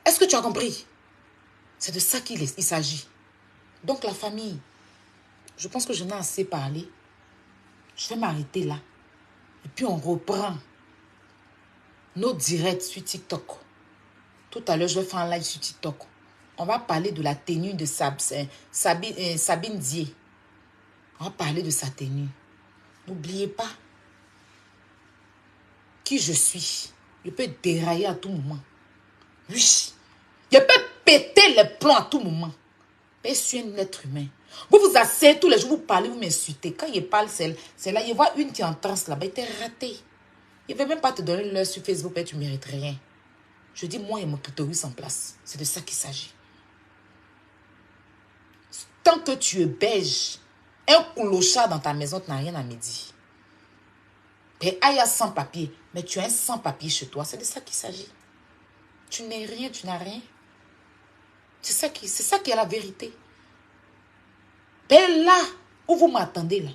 Est-ce que tu as compris? C'est de ça qu'il s'agit. Donc, la famille, je pense que je n'ai assez parlé. Je vais m'arrêter là. Et puis, on reprend nos directs sur TikTok. Tout à l'heure, je vais faire un live sur TikTok. On va parler de la tenue de Sabine Dié. On va parler de sa tenue. N'oubliez pas qui je suis. Je peux dérailler à tout moment. Oui. Je peux péter les plombs à tout moment. Mais je suis un être humain. Vous vous asseyez tous les jours, vous parlez, vous m'insultez. Quand il parle, c'est là. Il voit une qui est en transe là-bas. Il était raté. Il ne veut même pas te donner l'heure sur Facebook et tu ne mérites rien. Je dis, moi, il y a mon clitoris en place. C'est de ça qu'il s'agit. Tant que tu es beige, un clochard dans ta maison, tu n'as rien à me dire. Et il y a sans papier, mais tu as un sans papier chez toi. C'est de ça qu'il s'agit. Tu n'es rien, tu n'as rien. C'est ça qui est la vérité. Et là où vous m'attendez, là,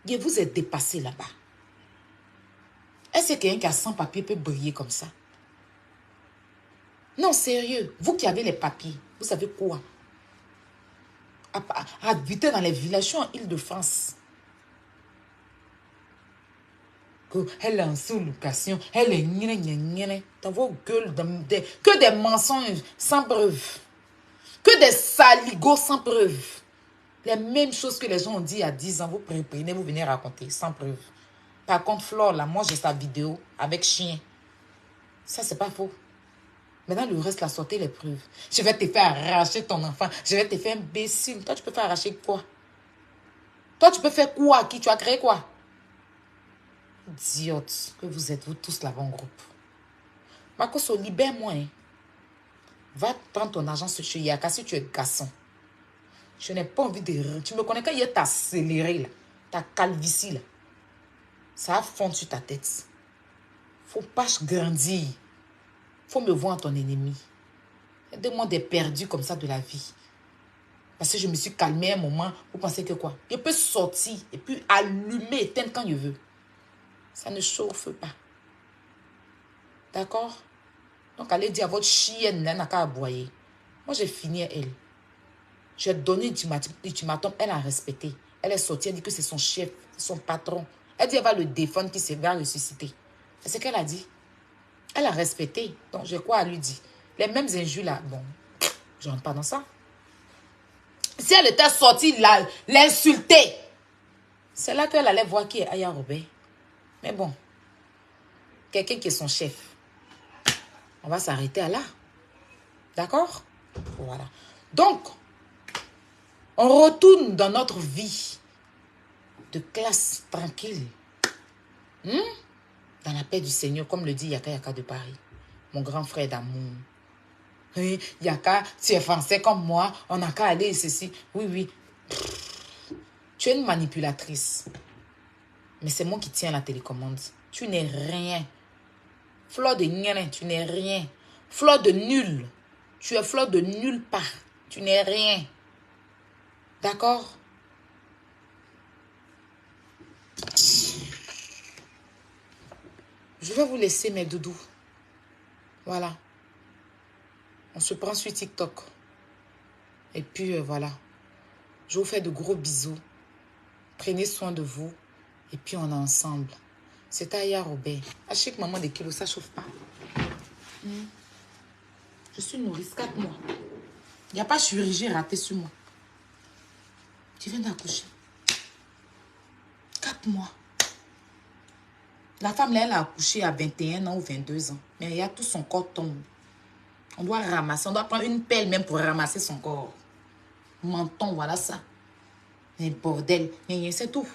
je vous ai dépassé là-bas. Est-ce que quelqu'un qui a sans papier peut briller comme ça? Non, sérieux. Vous qui avez les papiers, vous savez quoi? Habiter dans les villages, je suis en Île-de-France. Elle est en sous-location, elle est dans vos gueules, que des mensonges sans preuve, que des saligots sans preuve. Les mêmes choses que les gens ont dit il y a 10 ans, vous prenez, vous venez raconter sans preuve. Par contre, Flore, là, moi j'ai sa vidéo avec chien. Ça, c'est pas faux. Maintenant, le reste, la sortez les preuves. Je vais te faire arracher ton enfant. Je vais te faire imbécile. Toi, tu peux faire arracher quoi? Toi, tu peux faire quoi? Qui tu as créé quoi? Idiote que vous êtes, vous tous là-bas en groupe. Makoso, libère-moi. Hein. Va prendre ton argent chez Yaka si tu es garçon. Je n'ai pas envie de... Tu me connais quand il t'a accéléré là. Ta calvitie là. Ça a fondu sur ta tête. Faut pas grandir. Faut me voir ton ennemi. Aide-moi des perdus comme ça de la vie. Parce que je me suis calmée un moment. Vous pensez que quoi? Je peux sortir et puis allumer, éteindre quand je veux. Ça ne chauffe pas. D'accord? Donc, allez dire à votre chienne, elle n'a qu'à aboyer. Moi, j'ai fini elle. J'ai donné l'ultimatum, elle a respecté. Elle est sortie, elle dit que c'est son chef, son patron. Elle dit qu'elle va le défendre, qu'il se va ressusciter. C'est ce qu'elle a dit. Elle a respecté. Donc, j'ai quoi à lui dire? Les mêmes injures là, bon, je rentre pas dans ça. Si elle était sortie l'insulter, c'est là qu'elle allait voir qui est Aya Robert. Mais bon, quelqu'un qui est son chef. On va s'arrêter à là. D'accord? Voilà. Donc, on retourne dans notre vie de classe tranquille. Dans la paix du Seigneur, comme le dit Yaka Yaka de Paris. Mon grand frère d'amour. Oui, Yaka, tu es français comme moi. On n'a qu'à aller ceci. Oui, oui. Tu es une manipulatrice. Mais c'est moi qui tiens la télécommande. Tu n'es rien. Fleur de rien, tu n'es rien. Fleur de nul. Tu es fleur de nulle part. Tu n'es rien. D'accord? Je vais vous laisser mes doudous. Voilà. On se prend sur TikTok. Et puis voilà. Je vous fais de gros bisous. Prenez soin de vous. Et puis on est ensemble. C'est Aya Robert. À chaque maman des kilos, ça ne chauffe pas. Je suis nourrice 4 mois. Il n'y a pas de chirurgie ratée sur moi. Tu viens d'accoucher. 4 mois. La femme, là, elle a accouché à 21 ans ou 22 ans. Mais il y a tout son corps tombe. On doit ramasser. On doit prendre une pelle même pour ramasser son corps. Menton, voilà ça. Mais bordel. C'est tout.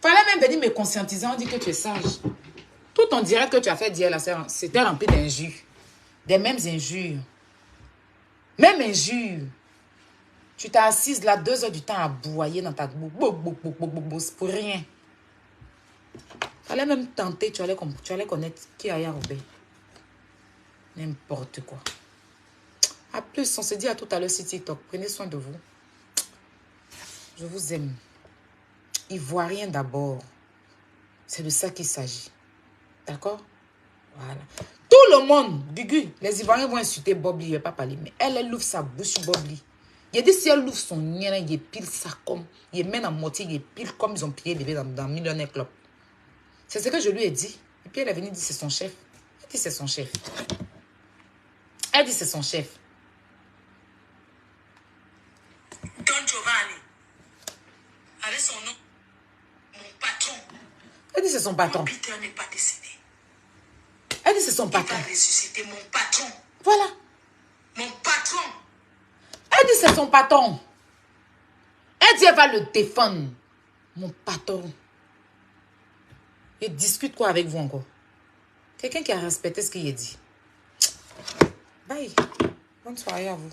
Fallait même venir me conscientiser. On dit que tu es sage. Tout ton direct que tu as fait dire là, c'était rempli d'injures. Des mêmes injures. Même injures. Tu t'es assise là 2 heures du temps à boyer dans ta bouche. Pour rien. Fallait même tenter. Tu allais connaître qui est Aya Robert. N'importe quoi. A plus, on se dit à tout à l'heure sur TikTok. Prenez soin de vous. Je vous aime. Ivoirien d'abord. C'est de ça qu'il s'agit. D'accord? Voilà. Tout le monde, Gugu, les Ivoiriens vont insulter Bobli, il ne va pas parler. Mais elle ouvre sa bouche sur Bobli. Il a dit si elle ouvre son nien, il pile ça comme. Il mène en moitié, il pile comme ils ont pillé bébé dans Millionnaire Club. C'est ce que je lui ai dit. Et puis elle est venue dire c'est son chef. Elle dit c'est son chef. Elle dit c'est son chef. Don Giovanni, avec son nom, mon patron. Elle dit c'est son patron. Peter n'est pas décédé. Elle dit c'est son patron. Il va ressusciter mon patron. Voilà. Mon patron. Elle dit c'est son patron. Elle dit elle va le défendre. Mon patron. Il discute quoi avec vous encore? Quelqu'un qui a respecté ce qu'il a dit. Bye. Bonne soirée à vous.